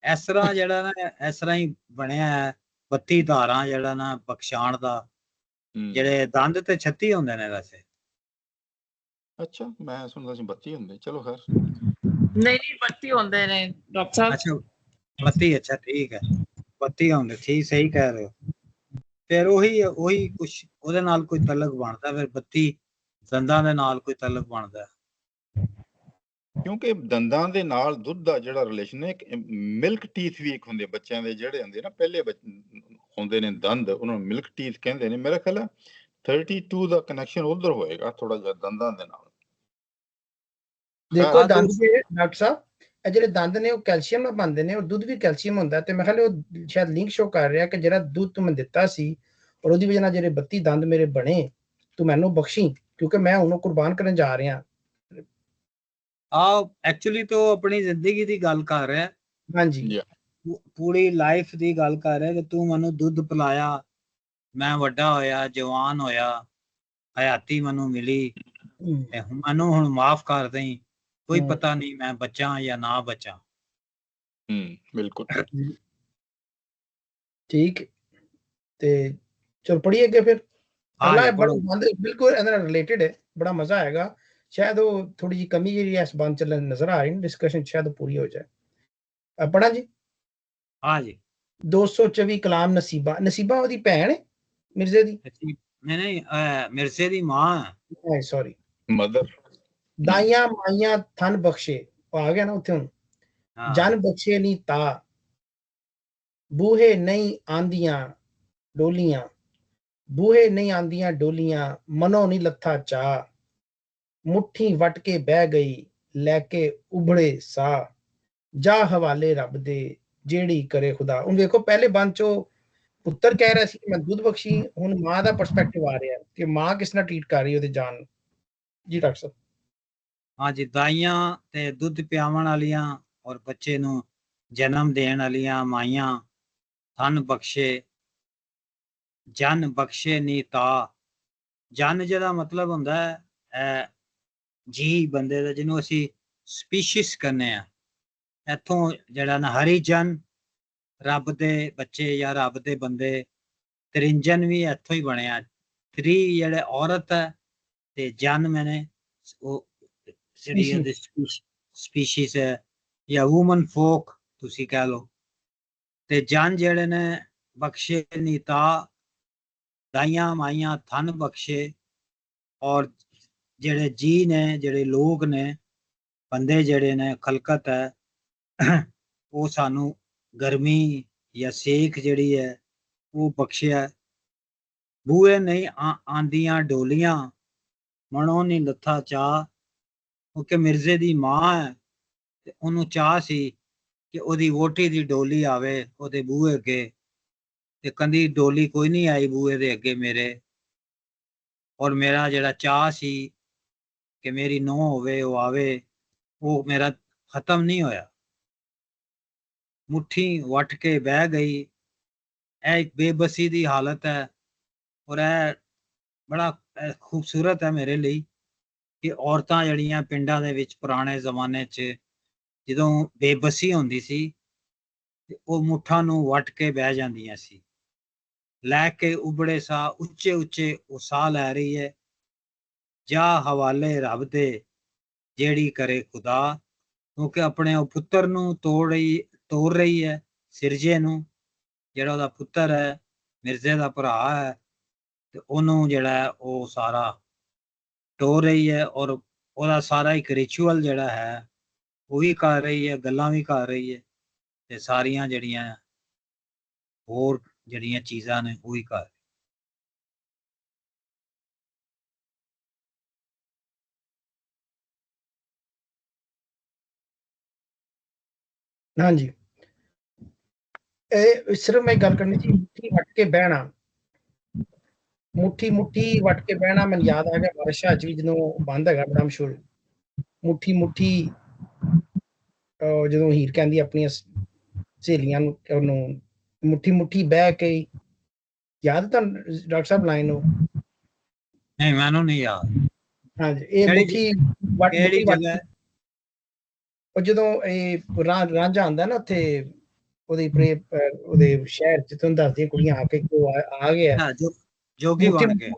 ਇਸ ਤਰ੍ਹਾਂ ਜਿਹੜਾ ਨਾ ਇਸ ਤਰ੍ਹਾਂ ਹੀ ਬਣਿਆ ਹੈ 32 ਧਾਰਾਂ ਜਿਹੜਾ ਨਾ ਬਖਸ਼ਾਣ ਦਾ। ਜਿਹੜੇ ਦੰਦ ਤੇ 36 ਹੁੰਦੇ ਨੇ ਵੈਸੇ। ਅੱਛਾ, ਮੈਂ ਸੁਣਦਾ ਸੀ 32 ਹੁੰਦੇ। ਚਲੋ ਖੈਰ, ਨਹੀਂ 32 ਹੁੰਦੇ ਨੇ ਡਾਕਟਰ ਸਾਹਿਬ। ਅੱਛਾ 32, ਅੱਛਾ ਠੀਕ ਹੈ 32 ਹੁੰਦੇ, ਠੀਕ ਸਹੀ ਕਹਿ ਰਹੇ ਹੋ। ਫਿਰ ਉਹੀ ਕੁਛ ਉਹਦੇ ਨਾਲ ਕੋਈ ਤਲਕ ਬਣਦਾ, ਫਿਰ 32 ਦੰਦਾਂ ਦੇ ਨਾਲ ਕੋਈ ਤਲਕ ਬਣਦਾ। ਕਿਉਂਕਿ ਦੰਦਾਂ ਦੇ ਨਾਲ ਦੁੱਧ ਦਾ ਜਿਹੜਾ ਰਿਲੇਸ਼ਨ ਹੈ, ਇੱਕ ਮਿਲਕ ਟੀਥ ਵੀ ਇੱਕ ਹੁੰਦੇ ਬੱਚਿਆਂ ਦੇ, ਜਿਹੜੇ ਹੁੰਦੇ ਨਾ ਪਹਿਲੇ ਹੁੰਦੇ ਨੇ ਦੰਦ, ਉਹਨਾਂ ਨੂੰ ਮਿਲਕ ਟੀਥ ਕਹਿੰਦੇ ਨੇ। ਮੇਰਾ ਖਿਆਲ ਹੈ 32 ਦਾ ਕਨੈਕਸ਼ਨ ਉਧਰ ਹੋਏਗਾ ਥੋੜਾ ਜਿਹਾ ਦੰਦਾਂ ਦੇ ਨਾਲ। ਦੇਖੋ ਦੰਦ ਦੇ ਡਾਕਟਰ ਸਾਹਿਬ, ਇਹ ਜਿਹੜੇ ਦੰਦ ਨੇ ਉਹ ਕੈਲਸ਼ੀਅਮ ਬਣਦੇ ਨੇ, ਔਰ ਦੁੱਧ ਵੀ ਕੈਲਸ਼ੀਅਮ ਹੁੰਦਾ। ਤੇ ਮੈਂ ਖਿਆਲ ਉਹ ਸ਼ਾਇਦ ਲਿੰਕ ਸ਼ੋ ਕਰ ਰਿਹਾ ਕਿ ਜਿਹੜਾ ਦੁੱਧ ਤੂੰ ਮੈਨੂੰ ਦਿੱਤਾ ਸੀ ਔਰ ਉਹਦੀ ਵਜ੍ਹਾ ਨਾਲ ਜਿਹੜੇ 32 ਦੰਦ ਮੇਰੇ ਬਣੇ, ਤੂੰ ਮੈਨੂੰ ਬਖਸ਼ੀ, ਕਿਉਂਕਿ ਮੈਂ ਉਹਨੂੰ ਕੁਰਬਾਨ ਕਰਨ ਜਾ ਰਿਹਾ। ਐਕਚੁਅਲੀ ਤਾਂ ਆਪਣੀ ਜ਼ਿੰਦਗੀ ਦੀ ਗੱਲ ਕਰ ਰਿਹਾ। ਹਾਂਜੀ, ਪੂਰੀ ਲਾਈਫ ਦੀ ਗੱਲ ਕਰ ਰਿਹਾ ਕਿ ਤੂੰ ਮੈਨੂੰ ਦੁੱਧ ਪਿਲਾਇਆ, ਮੈਂ ਵੱਡਾ ਹੋਇਆ, ਜਵਾਨ ਹੋਇਆ, ਹਯਾਤੀ ਮੈਨੂੰ ਮਿਲੀ, ਮੈਨੂੰ ਹੁਣ ਮਾਫ ਕਰ ਦੇਈਂ, ਕੋਈ ਪਤਾ ਨਹੀਂ ਮੈਂ ਬਚਾਂ ਜਾਂ ਨਾ ਬਚਾਂ। ਬਿਲਕੁਲ ਠੀਕ। ਤੇ ਚਲ ਪੜੀਏ ਅੱਗੇ ਫਿਰ। ਅਗਲਾ ਬੜਾ ਬਿਲਕੁਲ ਇਹਦੇ ਨਾਲ ਰਿਲੇਟਡ ਹੈ, ਬੜਾ ਮਜ਼ਾ ਆਏਗਾ। ਸ਼ਾਇਦ ਉਹ ਥੋੜੀ ਜਿਹੀ ਕਮੀ ਜਿਹੜੀ ਇਸ ਬੰਦ ਚੱਲਣ ਨਜ਼ਰ ਆ ਰਹੀ, ਡਿਸਕਸ਼ਨ ਸ਼ਾਇਦ ਪੂਰੀ ਹੋ ਜਾਏ। ਪੜਾ ਜੀ। ਹਾਂ ਜੀ। 224 ਕਲਾਮ ਨਸੀਬਾ। ਨਸੀਬਾ ਉਹਦੀ ਭੈਣ ਹੈ ਮਿਰਜ਼ੇ ਦੀ? ਨਹੀਂ, ਮਿਰਜ਼ੇ ਦੀ ਮਾਂ ਹੈ। Sorry, mother. ਦਾਈਆਂ ਮਾਈਆਂ ਥਨ ਬਖਸ਼ੇ, ਉਹ ਆ ਗਿਆ ਨਾ ਉੱਥੇ ਹੁਣ। ਜਨ ਬਖਸ਼ੇ ਨਹੀਂ ਤਾ, ਬੂਹੇ ਨਹੀਂ ਆਂਦੀਆਂ ਡੋਲੀਆਂ, ਬੂਹੇ ਨਹੀਂ ਆਂਦੀਆਂ ਡੋਲੀਆਂ, ਮਨੋਂ ਨਹੀਂ ਲੱਥਾ ਚਾ, ਮੁੱਠੀ ਵੱਟ ਕੇ ਬਹਿ ਗਈ ਲੈ ਕੇ ਉਭੜੇ ਸਾਹ, ਜਾ ਹਵਾਲੇ ਰੱਬ ਦੇ ਜਿਹੜੀ ਕਰੇ ਖੁਦਾ। ਹੁਣ ਵੇਖੋ ਪਹਿਲੇ ਬੰਦ ਚੋਂ ਪੁੱਤਰ ਕਹਿ ਰਿਹਾ ਸੀ ਕਿ ਮੈਂ ਦੁੱਧ ਬਖਸ਼ੀ, ਹੁਣ ਮਾਂ ਦਾ ਪਰਸਪੈਕਟਿਵ ਆ ਰਿਹਾ ਕਿ ਮਾਂ ਕਿਸ ਨਾਲ ਟ੍ਰੀਟ ਕਰ ਰਹੀ ਉਹਦੇ ਜਾਨ। ਜੀ ਡਾਕਟਰ ਸਾਹਿਬ। ਹਾਂਜੀ, ਦਾਈਆਂ ਤੇ ਦੁੱਧ ਪਿਆਵਣ ਵਾਲੀਆਂ ਔਰ ਬੱਚੇ ਨੂੰ ਜਨਮ ਦੇਣ ਵਾਲੀਆਂ ਮਾਈਆਂ ਧਨ ਬਖਸ਼ੇ, ਜਨ ਬਖਸ਼ੇ ਨੀ ਤਾ। ਜਨ ਜਿਹਦਾ ਮਤਲਬ ਹੁੰਦਾ ਹੈ ਜੀ ਬੰਦੇ ਦਾ, ਜਿਹਨੂੰ ਅਸੀਂ ਸਪੀਸ਼ੀਸ ਕਹਿੰਦੇ ਆ। ਇੱਥੋਂ ਜਿਹੜਾ ਨਾ ਹਰੀਜਨ, ਰੱਬ ਦੇ ਬੱਚੇ ਜਾਂ ਰੱਬ ਦੇ ਬੰਦੇ। ਤ੍ਰਿੰਜਨ ਵੀ ਇੱਥੋਂ ਹੀ ਬਣਿਆ। ਤ੍ਰੀ ਜਿਹੜੇ ਔਰਤ ਹੈ ਤੇ ਜਨ ਮੈਨੇ ਉਹ ਜਿਹੜੀ ਸਪੀਸ਼ੀਸ ਹੈ ਜਾਂ ਵੂਮਨ ਫੋਕ ਤੁਸੀਂ ਕਹਿ ਲਓ। ਤੇ ਜਨ ਜਿਹੜੇ ਨੇ ਬਖਸ਼ੇ ਨੀ ਤਾ, ਦਾਈਆਂ ਮਾਈਆਂ ਧਨ ਬਖਸ਼ੇ। ਔਰ ਜਿਹੜੇ ਜੀ ਨੇ, ਜਿਹੜੇ ਲੋਕ ਨੇ, ਬੰਦੇ ਜਿਹੜੇ ਨੇ, ਖਲਕਤ ਹੈ, ਉਹ ਸਾਨੂੰ ਗਰਮੀ ਜਾਂ ਸੇਕ ਜਿਹੜੀ ਹੈ ਉਹ ਬਖਸ਼ਿਆ। ਬੂਹੇ ਨਹੀਂ ਆਂਦੀਆਂ ਡੋਲੀਆਂ, ਮਨੋਂ ਨਹੀਂ ਲੱਥਾ ਚਾਹ। ਕਿਉਂਕਿ ਮਿਰਜ਼ੇ ਦੀ ਮਾਂ ਹੈ ਤੇ ਉਹਨੂੰ ਚਾਹ ਸੀ ਕਿ ਉਹਦੀ ਵੋਟੀ ਦੀ ਡੋਲੀ ਆਵੇ ਉਹਦੇ ਬੂਹੇ ਅੱਗੇ, ਤੇ ਕਹਿੰਦੀ ਡੋਲੀ ਕੋਈ ਨਹੀਂ ਆਈ ਬੂਹੇ ਦੇ ਅੱਗੇ ਮੇਰੇ। ਔਰ ਮੇਰਾ ਜਿਹੜਾ ਚਾਹ ਸੀ ਕਿ ਮੇਰੀ ਨੂੰਹ ਹੋਵੇ, ਉਹ ਆਵੇ, ਉਹ ਮੇਰਾ ਖਤਮ ਨਹੀਂ ਹੋਇਆ। ਮੁੱਠੀ ਵੱਟ ਕੇ ਬਹਿ ਗਈ। ਇਹ ਇੱਕ ਬੇਬਸੀ ਦੀ ਹਾਲਤ ਹੈ। ਔਰ ਇਹ ਬੜਾ ਖੂਬਸੂਰਤ ਹੈ ਮੇਰੇ ਲਈ ਕਿ ਔਰਤਾਂ ਜਿਹੜੀਆਂ ਪਿੰਡਾਂ ਦੇ ਵਿੱਚ ਪੁਰਾਣੇ ਜ਼ਮਾਨੇ 'ਚ ਜਦੋਂ ਬੇਬਸੀ ਹੁੰਦੀ ਸੀ ਤੇ ਉਹ ਮੁੱਠਾਂ ਨੂੰ ਵੱਟ ਕੇ ਬਹਿ ਜਾਂਦੀਆਂ ਸੀ। ਲੈ ਕੇ ਉਬੜੇ ਸਾਹ ਉੱਚੇ ਉੱਚੇ ਉਹ ਸਾਹ ਲੈ ਰਹੀ ਹੈ। ਜਾ ਹਵਾਲੇ ਰੱਬ ਦੇ ਜਿਹੜੀ ਕਰੇ ਖੁਦਾ, ਕਿਉਂਕਿ ਆਪਣੇ ਉਹ ਪੁੱਤਰ ਨੂੰ ਤੋੜ ਰਹੀ ਹੈ, ਸਿਰਜੇ ਨੂੰ, ਜਿਹੜਾ ਉਹਦਾ ਪੁੱਤਰ ਹੈ, ਮਿਰਜ਼ੇ ਦਾ ਭਰਾ ਹੈ, ਤੇ ਉਹਨੂੰ ਜਿਹੜਾ ਉਹ ਸਾਰਾ ਤੋੜ ਰਹੀ ਹੈ। ਔਰ ਉਹਦਾ ਸਾਰਾ ਇੱਕ ਰਿਚੁਅਲ ਜਿਹੜਾ ਹੈ ਉਹ ਵੀ ਕਰ ਰਹੀ ਹੈ, ਗੱਲਾਂ ਵੀ ਕਰ ਰਹੀ ਹੈ, ਤੇ ਸਾਰੀਆਂ ਜਿਹੜੀਆਂ ਹੋਰ ਜਿਹੜੀਆਂ ਚੀਜ਼ਾਂ ਨੇ ਉਹ ਵੀ ਕਰ। हाँ जी, सिर्फ मैं गल करनी थी मुट्ठी वट के बहना। मुट्ठी वट के बहना मैनूं याद आ गया बादशाह च भी जदों बंद हैगा बड़ा मशहूर मुट्ठी जदों हीर कहंदी अपनी सहेलियां नूं ओनूं मुट्ठी बह के, याद तुहानूं डॉक्टर साहब लाइन हो? नहीं मैनूं नहीं याद। हाँ जी, ये मुट्ठी वट ਉਹ ਜਦੋਂ ਇਹ ਰਾਂਝਾ ਆਉਂਦਾ ਨਾ ਉੱਥੇ ਉਹਦੇ ਆਪਣੇ ਉਹਦੇ ਸ਼ਹਿਰ ਚ, ਤੁਹਾਨੂੰ ਦੱਸਦੀਆਂ ਕੁੜੀਆਂ ਆ ਕੇ ਆ ਗਿਆ ਜੋਗੀ ਬਣ ਕੇ,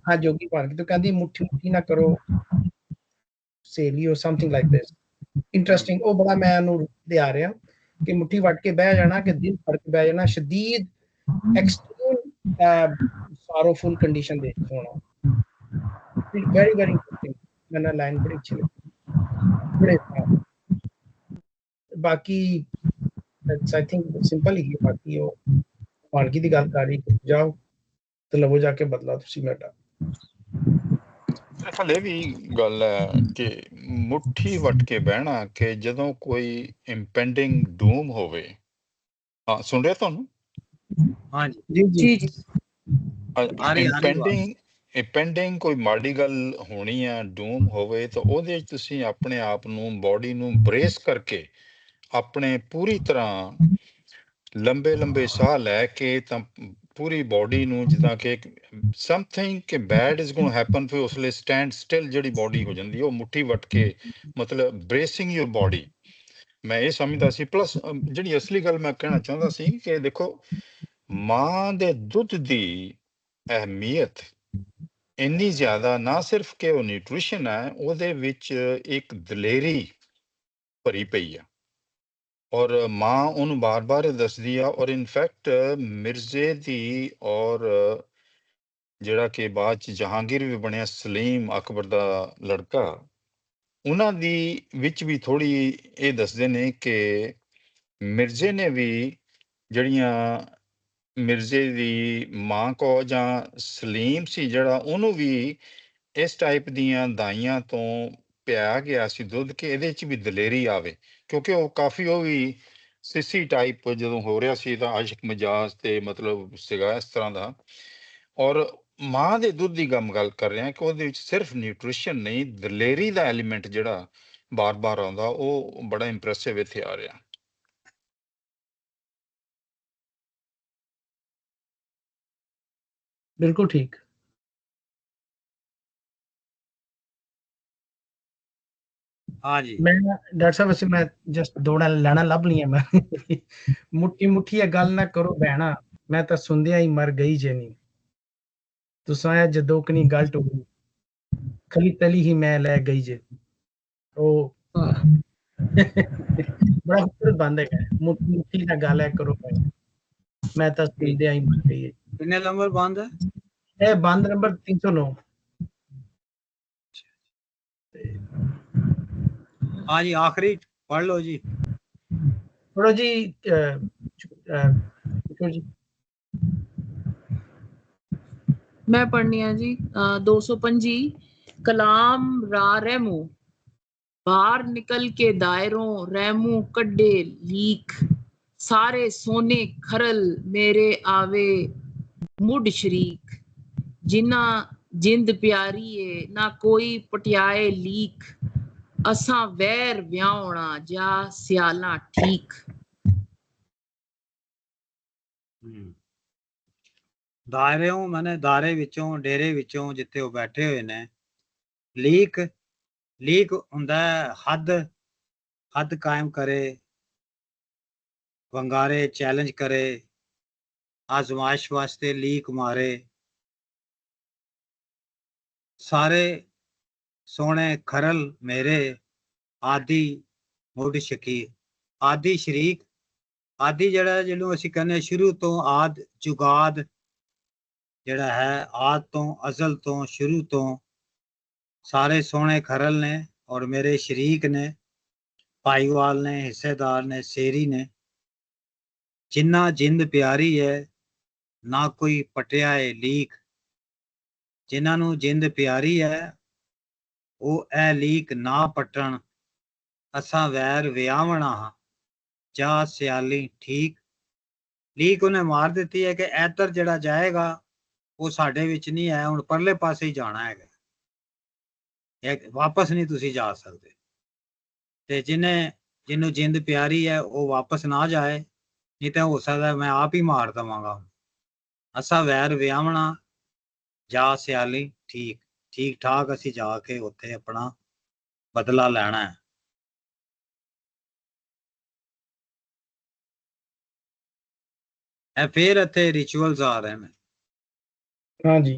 ਹਾਂ ਜੋਗੀ ਬਣ ਕੇ, ਤੇ ਕਹਿੰਦੀ ਮੁੱਠੀ ਨਾ ਕਰੋ ਸਹੇਲੀ or something like this interesting। ਉਹ ਬੜਾ ਮੈਂ ਉਹਨੂੰ ਦਿਆ ਰਿਹਾ ਕਿ ਮੁੱਠੀ ਵੱਟ ਕੇ ਬਹਿ ਜਾਣਾ, ਕਿ ਦਿਲ ਫੜ ਕੇ ਬਹਿ ਜਾਣਾ, ਸ਼ਦੀਦ ਐਕਸਟ੍ਰੀਮ sorrowful ਕੰਡੀਸ਼ਨ ਦੇ ਹੋਣਾ। very very interesting, ਮੈਨੂੰ ਲਾਈਨ ਬੜੀ ਅੱਛੀ ਲੱਗੀ, ਬੜੇ बाकी I think simple ही बाकी वो मानकी दी गल कर रही जाओ तो लवो जाके बदला तुसी बेटा। हले भी गल है कि मुट्ठी वट के बहना कि जदों कोई इंपेंडिंग डूम होवे। हाँ सुन रहे तुहानू? हाँ जी जी जी इंपेंडिंग कोई माड़ी गल होनी है, डूम होवे, तो ਉਹਦੇ ਚ ਤੁਸੀਂ ਆਪਣੇ ਆਪ ਨੂੰ ਬੋਡੀ ਨੂੰ ਬ੍ਰੇਸ ਕਰਕੇ ਆਪਣੇ ਪੂਰੀ ਤਰ੍ਹਾਂ ਲੰਬੇ ਸਾਹ ਲੈ ਕੇ ਤਾਂ ਪੂਰੀ ਬੋਡੀ ਨੂੰ ਜਿੱਦਾਂ ਕਿ ਸਮਥਿੰਗ ਕਿ bad is going to happen, ਫਿਰ ਉਸ ਲਈ ਸਟੈਂਡ ਸਟਿਲ ਜਿਹੜੀ ਬੋਡੀ ਹੋ ਜਾਂਦੀ ਉਹ ਮੁੱਠੀ ਵੱਟ ਕੇ, ਮਤਲਬ ਬ੍ਰੇਸਿੰਗ ਯੂਰ ਬੋਡੀ। ਮੈਂ ਇਹ ਸਮਝਦਾ ਸੀ। ਪਲੱਸ ਜਿਹੜੀ ਅਸਲੀ ਗੱਲ ਮੈਂ ਕਹਿਣਾ ਚਾਹੁੰਦਾ ਸੀ ਕਿ ਦੇਖੋ ਮਾਂ ਦੇ ਦੁੱਧ ਦੀ ਅਹਿਮੀਅਤ ਇੰਨੀ ਜ਼ਿਆਦਾ, ਨਾ ਸਿਰਫ ਕਿ ਉਹ ਨਿਊਟ੍ਰੀਸ਼ਨ ਹੈ, ਉਹਦੇ ਵਿੱਚ ਇੱਕ ਦਲੇਰੀ ਭਰੀ ਪਈ ਆ, ਔਰ ਮਾਂ ਉਹਨੂੰ ਬਾਰ-ਬਾਰ ਦੱਸਦੀ ਆ। ਔਰ ਇਨਫੈਕਟ ਮਿਰਜ਼ੇ ਦੀ ਔਰ ਜਿਹੜਾ ਕਿ ਬਾਅਦ ਚ ਜਹਾਂਗੀਰ ਵੀ ਬਣਿਆ, ਸਲੀਮ ਅਕਬਰ ਦਾ ਲੜਕਾ, ਉਹਨਾਂ ਦੀ ਵਿੱਚ ਵੀ ਥੋੜੀ ਇਹ ਦੱਸਦੇ ਨੇ ਕਿ ਮਿਰਜ਼ੇ ਨੇ ਵੀ ਜਿਹੜੀਆਂ ਮਿਰਜ਼ੇ ਦੀ ਮਾਂ ਕੋ ਜਾਂ ਸਲੀਮ ਸੀ ਜਿਹੜਾ, ਉਹਨੂੰ ਵੀ ਇਸ ਟਾਈਪ ਦੀਆਂ ਦਾਈਆਂ ਤੋਂ ਪਿਆ ਗਿਆ ਸੀ ਦੁੱਧ, ਕਿ ਇਹਦੇ ਚ ਵੀ ਦਲੇਰੀ ਆਵੇ, ਕਿਉਂਕਿ ਉਹ ਕਾਫੀ ਉਹ ਵੀ ਸਿੱਸੀ ਟਾਈਪ ਜਦੋਂ ਹੋ ਰਿਹਾ ਸੀ ਤਾਂ ਆਸ਼ਿਕ ਮਜਾਜ ਤੇ ਮਤਲਬ ਸੀਗਾ ਇਸ ਤਰ੍ਹਾਂ ਦਾ। ਔਰ ਮਾਂ ਦੇ ਦੁੱਧ ਦੀ ਗੱਲ ਕਰ ਰਹੇ ਹਾਂ ਕਿ ਉਹਦੇ ਵਿੱਚ ਸਿਰਫ ਨਿਊਟ੍ਰੀਸ਼ਨ ਨਹੀਂ, ਦਲੇਰੀ ਦਾ ਐਲੀਮੈਂਟ ਜਿਹੜਾ ਬਾਰ-ਬਾਰ ਆਉਂਦਾ, ਉਹ ਬੜਾ ਇੰਪ੍ਰੈਸਿਵ ਇੱਥੇ ਆ ਰਿਹਾ। बिल्कुल ठीक। हाँ जी मैं डॉक्टर साहब वैसे मैं जस्ट दौड़ा लाना लभ लिया मैं मुट्ठी गल ना करो बहना, मैं तो सुनदिया ही मर गई जे नहीं, तुसां जदोकनी गल टुरी खली तली ही मैं ले गई जे। ओ बड़ा खूबसूरत बंद है, मुट्ठी ना गल है करो बहना, मैं तो सुनदिया ही मर गई। कितने नंबर बंद है? ये बंद नंबर 309। हाँ जी आखिरी पढ़ लो जी। पढ़ो जी जी। मैं पढ़नी है जी 225। कलाम रा रहमू, बाहर निकल के दायरों रहमू कड्डे लीक, सारे सोने खरल मेरे आवे मुड शरीक, जिन्ना जिंद प्यारी है ना कोई पटियाए लीक, असां वैर व्याहोना जा सियाला ठीक। ਦਾਇਰਿਓਂ ਮਾਨੇ ਦਾਇਰੇ ਵਿੱਚੋਂ, ਡੇਰੇ ਵਿੱਚੋਂ ਜਿੱਥੇ ਉਹ ਬੈਠੇ ਹੋਏ ਨੇ। ਲੀਕ ਹੁੰਦਾ ਹੱਦ, हद कायम करे, वंगारे चैलेंज करे, आजमाइश वास्ते लीक मारे, सारे सोने खरल मेरे आदि मुड शकीर। आदि शरीक, आदि जड़ा जिन्हों असीं कहने शुरू तो आद जुगाद जड़ा है, आद तो अजल तो शुरू तो सारे सोने खरल ने और मेरे शरीक ने, भाईवाल ने, हिस्सेदार ने, सेरी ने। जिन्ना जिंद प्यारी है ना कोई पटिया है लीक, जिन्हां नूं जिंद प्यारी है वो ए लीक ना पटन, असां वैर वियावणा हां जा सियाली ठीक। लीक उन्हें मार दिती है कि इधर जड़ा जाएगा वो साडे विच नहीं है, हुण परले पासे ही जाना है, वापस नहीं तुसी जा सकते। ते जिन्हों जिंद प्यारी है वो वापस ना जाए, नहीं तो हो सकता मैं आप ही मार देवांगा। असा वैर वियावणा जा सियाली ठीक, ठीक ठाक असी जाके उत्थे अपना बदला लेना है। फिर इत्थे रिचुअल्स आ रहे हैं। हाँ जी,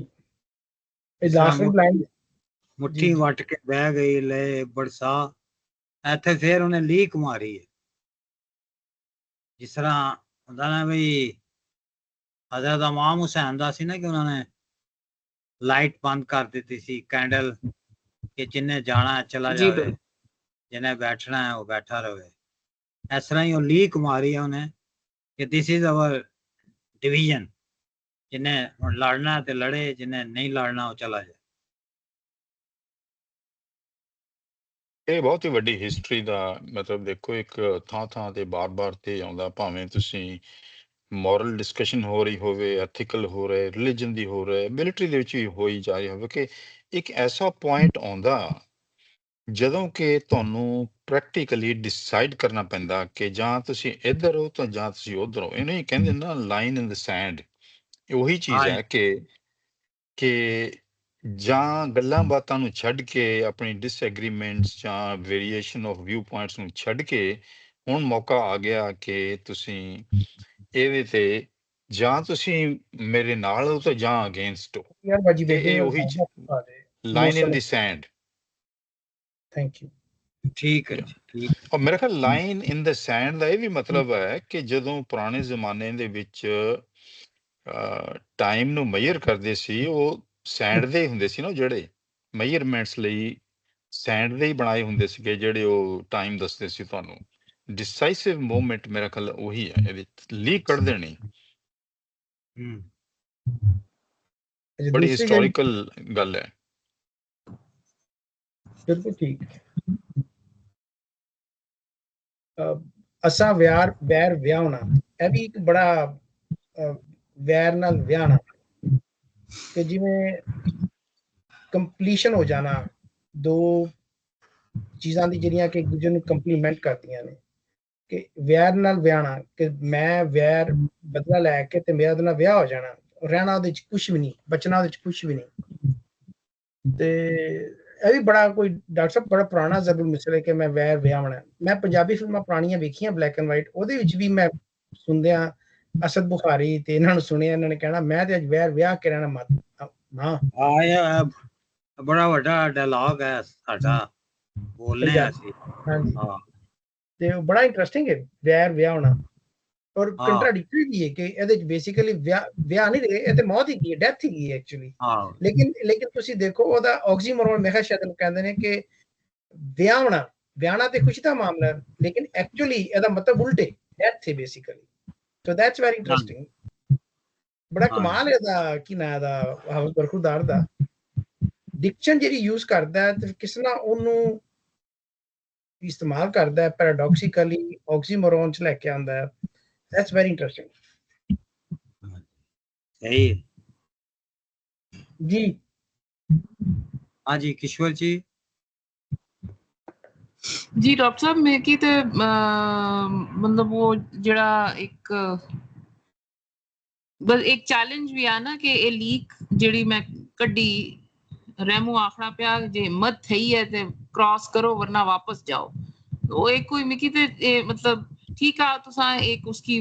लास्ट लाइन मुट्ठी वट के बह गई ले बरसा, इत्थे फिर उन्हें लीक मारी है। जिस तरह होंदा ना बई हजरत इमाम हुसैन दा सी ना कि उन्होंने लाइट बंद कर दी सी, कैंडल, कि जिन्हें जाना है चला जाए, जिन्हें बैठना है वो बैठा रहे। इस तरह ही वो लीक मारी है उन्हें कि दिस इज अवर डिवीजन, जिन्हें लड़ना है तो लड़े, जिन्हें नहीं लड़ना वो चला जाए। ਇਹ ਬਹੁਤ ਹੀ ਵੱਡੀ ਹਿਸਟਰੀ ਦਾ ਮਤਲਬ ਦੇਖੋ, ਇੱਕ ਥਾਂ ਤੇ ਬਾਰ-ਬਾਰ ਤੇ ਆਉਂਦਾ, ਭਾਵੇਂ ਤੁਸੀਂ ਮੋਰਲ ਡਿਸਕਸ਼ਨ ਹੋ ਰਹੀ ਹੋਵੇ, ਐਥੀਕਲ ਹੋ ਰਿਹਾ, ਰਿਲੀਜਨ ਦੀ ਹੋ ਰਿਹਾ, ਮਿਲਟਰੀ ਦੇ ਵਿੱਚ ਵੀ ਹੋਈ ਜਾ ਰਹੀ ਹੋਵੇ, ਕਿ ਇੱਕ ਐਸਾ ਪੁਆਇੰਟ ਆਉਂਦਾ ਜਦੋਂ ਕਿ ਤੁਹਾਨੂੰ ਪ੍ਰੈਕਟੀਕਲੀ ਡਿਸਾਈਡ ਕਰਨਾ ਪੈਂਦਾ ਕਿ ਜਾਂ ਤੁਸੀਂ ਇੱਧਰ ਹੋ ਤਾਂ ਜਾਂ ਤੁਸੀਂ ਉੱਧਰ ਹੋ। ਇਹਨੂੰ ਹੀ ਕਹਿੰਦੇ ਨਾ ਲਾਈਨ ਇਨ ਦ ਸੈਂਡ। ਉਹੀ ਚੀਜ਼ ਹੈ ਕਿ ਜਾਂ ਗੱਲਾਂ ਬਾਤਾਂ ਨੂੰ ਛੱਡ ਕੇ, ਆਪਣੀ ਡਿਸਐਗਰੀਮੈਂਟਸ ਜਾਂ ਵੇਰੀਏਸ਼ਨ ਆਫ ਵਿਊ ਪੁਆਇੰਟਸ ਨੂੰ ਛੱਡ ਕੇ ਹੁਣ ਮੌਕਾ ਆ ਗਿਆ ਕਿ ਤੁਸੀਂ ਇਹਦੇ ਤੇ ਜਾਂ ਤੁਸੀਂ ਮੇਰੇ ਨਾਲ ਹੋ ਤਾਂ ਜਾਂ ਅਗੇਂਸਟ ਹੋ। ਇਹ ਉਹੀ line in the send. Thank you. ठीक है, ठीक। और मेरे ख्याल ਲਾਈਨ ਇਨ ਦ ਸੈਂਡ ਦਾ ਇਹ ਵੀ ਮਤਲਬ ਹੈ ਕਿ ਜਦੋਂ ਪੁਰਾਣੇ ਜ਼ਮਾਨੇ ਦੇ ਵਿੱਚ ਟਾਈਮ ਨੂੰ ਮੈਜ਼ਰ ਕਰਦੇ ਸੀ, ਉਹ ਸੈਂਡ ਦੇ ਹੀ ਹੁੰਦੇ ਸੀ ਨਾ, ਜਿਹੜੇ ਮੈਜ਼ਰਮੈਂਟਸ ਲਈ ਸੈਂਡ ਦੇ ਹੀ ਬਣਾਏ ਹੁੰਦੇ ਸੀਗੇ, ਜਿਹੜੇ ਉਹ ਟਾਈਮ ਦੱਸਦੇ ਸੀ ਤੁਹਾਨੂੰ। ਡਿਸਾਈਸਿਵ ਮੂਵਮੈਂਟ ਮੇਰਾ ਖਿਆਲ ਉਹੀ ਹੈ, ਇਹਦੇ ਲੀਕ ਕੱਢ ਦੇਣੀ। ਬੜੀ ਹਿਸਟੋਰੀਕਲ ਗੱਲ ਹੈ। बिल्कुल ठीक। असा वैर व्याहना, यह भी एक बड़ा वैर नाल व्याहना कि जिवें कंप्लीशन हो जाना, दो चीज़ां दी जिहड़ियां कि एक दूजे नूं कंप्लीमेंट करदियां ने, कि वैर नाल व्याहना कि मैं वैर बदला लैके ते मेरा उहदे नाल व्याह हो जाना, रहना उहदे च कुछ भी नहीं, बचना उहदे च कुछ भी नहीं। ते ਇਹ ਵੀ ਬੜਾ ਕੋਈ ਡਾਕਟਰ ਸਾਹਿਬ ਬੜਾ ਪੁਰਾਣਾ ਜ਼ਰੂਰ ਮਿਸਲ ਹੈ ਕਿ ਮੈਂ ਵੈਰ ਵਿਆਹਣਾ। ਮੈਂ ਪੰਜਾਬੀ ਫਿਲਮਾਂ ਪੁਰਾਣੀਆਂ ਵੇਖੀਆਂ ਬਲੈਕ ਐਂਡ ਵਾਈਟ, ਉਹਦੇ ਵਿੱਚ ਵੀ ਮੈਂ ਸੁਣਦਿਆਂ ਅਸਦ ਬੁਖਾਰੀ ਤੇ ਇਹਨਾਂ ਨੂੰ ਸੁਣਿਆ, ਇਹਨਾਂ ਨੇ ਕਹਿਣਾ ਮੈਂ ਤੇ ਅੱਜ ਵੈਰ ਵਿਆਹ ਕੇ ਰਹਿਣਾ ਮਤ ਨਾ। ਹਾਂ, ਬੜਾ ਵੱਡਾ ਡਾਇਲੌਗ ਹੈ ਸਾਡਾ ਬੋਲਨੇ ਆ ਅਸੀਂ। ਹਾਂਜੀ, ਤੇ ਉਹ ਬੜਾ ਇੰਟਰਸਟਿੰਗ ਹੈ ਵੈਰ ਵਿਆਹਣਾ। और कंट्राडिक्टरी भी है कि ਇਹਦੇ ਚ ਬੇਸਿਕਲੀ ਵਿਆਹ ਨਹੀਂ ਰਹੇ, ਇਹ ਤੇ ਮੌਤ ਹੀ ਕੀ ਹੈ, ਡੈਥ ਹੀ ਕੀ ਹੈ ਐਕਚੁਅਲੀ। ਲੇਕਿਨ ਤੁਸੀਂ ਦੇਖੋ ਉਹਦਾ ਆਕਸੀਮੋਰੋਨ ਮੈਂ ਕਿਹਾ ਸ਼ਾਇਦ ਕਹਿੰਦੇ ਨੇ ਕਿ ਵਿਆਹਣਾ ਤੇ ਖੁਸ਼ੀ ਦਾ ਮਾਮਲਾ ਹੈ, ਲੇਕਿਨ ਐਕਚੁਅਲੀ ਇਹਦਾ ਮਤਲਬ ਉਲਟੇ ਡੈਥ ਹੈ basically. So that's very interesting. ਬੜਾ ਕਮਾਲ ਇਹਦਾ ਕੀ ਨਾਂ ਇਹਦਾ ਹਾਫਿਜ਼ ਬਰਖੁਰਦਾਰ ਦਾ ਡਿਕਸ਼ਨ ਜਿਹੜੀ ਯੂਜ਼ ਕਰਦਾ ਤੇ ਕਿਸ ਨਾਲ ਉਹਨੂੰ ਇਸਤੇਮਾਲ ਕਰਦਾ ਹੈ, ਪੈਰਾਡੋਕਸਿਕਲੀ ਆਕਸੀਮੋਰੋਨ ਚ ਲੈ ਕੇ ਆਉਂਦਾ ਹੈ। That's very interesting. सही जी। हाँ जी, किशोर जी। जी डॉक्टर साहब मैं की ते मतलब वो जड़ा एक बस एक चैलेंज भी आ ना कि ये लीक जेड़ी मैं कड्डी रैमू आखना पिया जे हिम्मत थई है ते क्रॉस करो वरना वापस जाओ। वो एक कोई मिकी ते मतलब ठीक है तुसा एक उसकी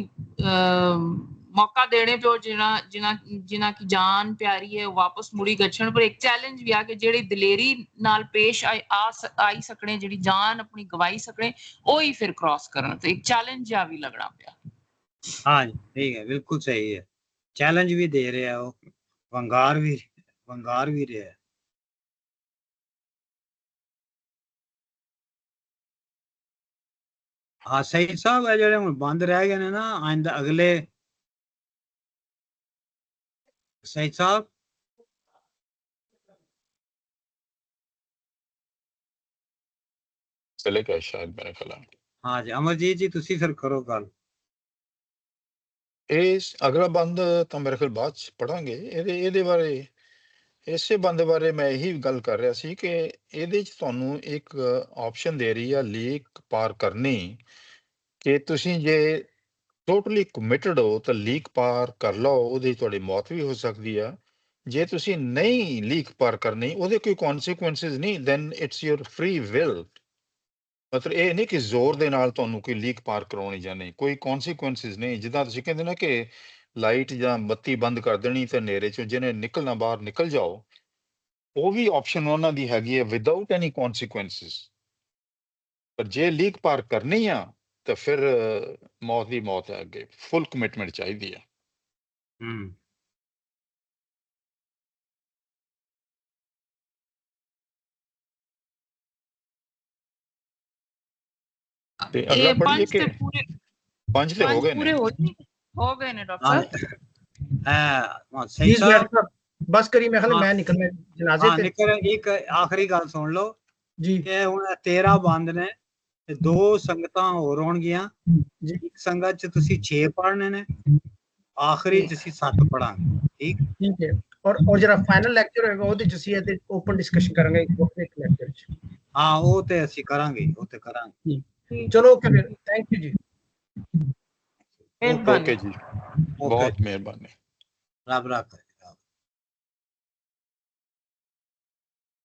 मौका देने पे जिना जिना जिना की जान प्यारी है वापस मुड़ी गच्छन पर एक चैलेंज भी आ के जेड़ी दलेरी नाल पेश आई सकने जेड़ी जान अपनी गवाई सकने ओ ही फिर क्रॉस करन तो एक चैलेंज आ भी लगना पिया। हाँ जी ठीक है, बिल्कुल सही है। चैलेंज भी दे रहे हैं वो, वंगार भी रहे हैं। हाँ सही साहब है जेड़े हुण बंद रह गए ने ना आइंदा अगले सही साहब चले गए शायद मेरे ख्याल। हाँ जी अमरजीत जी तुसी फिर करो गल। ਇਸ ਅਗਲਾ ਬੰਦ ਤਾਂ ਮੇਰੇ ਖਿਆਲ ਬਾਅਦ ਚ ਪੜਾਂਗੇ। ਇਹਦੇ ਬਾਰੇ ਇਸੇ ਬੰਦ ਬਾਰੇ ਮੈਂ ਇਹੀ ਗੱਲ ਕਰ ਰਿਹਾ ਸੀ ਕਿ ਇਹਦੇ ਚ ਤੁਹਾਨੂੰ ਇੱਕ ਆਪਸ਼ਨ ਦੇ ਰਹੀ ਆ ਲੀਕ ਪਾਰ ਕਰਨੀ, ਕਿ ਤੁਸੀਂ ਜੇ ਟੋਟਲੀ ਕਮਿਟਡ ਹੋ ਤਾਂ ਲੀਕ ਪਾਰ ਕਰ ਲਓ, ਉਹਦੀ ਤੁਹਾਡੀ ਮੌਤ ਵੀ ਹੋ ਸਕਦੀ ਆ। ਜੇ ਤੁਸੀਂ ਨਹੀਂ ਲੀਕ ਪਾਰ ਕਰਨੀ, ਉਹਦੇ ਕੋਈ ਕੌਨਸੀਕੁਐਂਸਿਸ ਨਹੀਂ, then it's your free will. ਮਤਲਬ ਇਹ ਨਹੀਂ ਕਿ ਜ਼ੋਰ ਦੇ ਨਾਲ ਤੁਹਾਨੂੰ ਕੋਈ ਲੀਕ ਪਾਰ ਕਰਾਉਣੀ ਜਾਂ ਨਹੀਂ, ਕੋਈ ਕੌਨਸੀਕੁਐਂਸਿਸ ਨਹੀਂ। ਜਿੱਦਾਂ ਤੁਸੀਂ ਕਹਿੰਦੇ ਨਾ ਕਿ ਲਾਈਟ ਜਾਂ ਬੱਤੀ ਬੰਦ ਕਰ ਦੇਣੀ ਤੇ ਹਨੇਰੇ ਚੋਂ ਜਿਹਨੇ ਨਿਕਲਣਾ ਬਾਹਰ ਨਿਕਲ ਜਾਓ, ਉਹ ਵੀ ਆਪਸ਼ਨ ਉਹਨਾਂ ਦੀ ਹੈਗੀ ਹੈ ਵਿਦਆਊਟ ਐਨੀ ਕੌਨਸੀਕੁਐਂਸਿਸ। ਪਰ ਜੇ ਲੀਕ ਪਾਰ ਕਰਨੀ ਆ ਤਾਂ ਫਿਰ ਮੌਤ ਦੀ ਮੌਤ ਹੈ, ਅੱਗੇ ਫੁੱਲ ਕਮਿਟਮੈਂਟ ਚਾਹੀਦੀ ਆ। ਤੇ ਅਗਲਾ ਪੜ੍ਹੀਏ पंज कि ते पूरे 5 ਤੇ ਹੋ ਗਏ पूरे ਨੇ। हो गए ने डॉक्टर साहब। सही जी साहब साहब बस करी मैं हाँ। मैं निकलना जनाजे हाँ ते निकल एक आखिरी गल सुन लो जी कि हुण 13 ਬੰਦ ਨੇ ਤੇ 2 ਸੰਗਤਾਂ ਹੋਰ ਹੋਣਗੀਆਂ। जी ਇੱਕ ਸੰਗਤ ਚ ਤੁਸੀਂ 6 ਪੜ੍ਹਨੇ ਨੇ, ਆਖਰੀ ਚ ਅਸੀਂ 7 ਪੜਾਂਗੇ। ठीक है। और जरा फाइनल लेक्चर होएगा ਉਹਦੇ ਚ ਅਸੀਂ ਇਹਦੇ ਓਪਨ ਡਿਸਕਸ਼ਨ ਕਰਾਂਗੇ ਇੱਕ ਲੈਕਚਰ ਚ। हाँ वो ते ਅਸੀਂ ਕਰਾਂਗੇ, ਉਹ ਤੇ ਕਰਾਂਗੇ। ਚਲੋ ਓਕੇ ਫਿਰ ਥੈਂਕ ਯੂ ਜੀ। ਓਕੇ ਜੀ, ਬਹੁਤ ਮਿਹਰਬਾਨੀ। ਰੱਬ ਰੱਖੇ।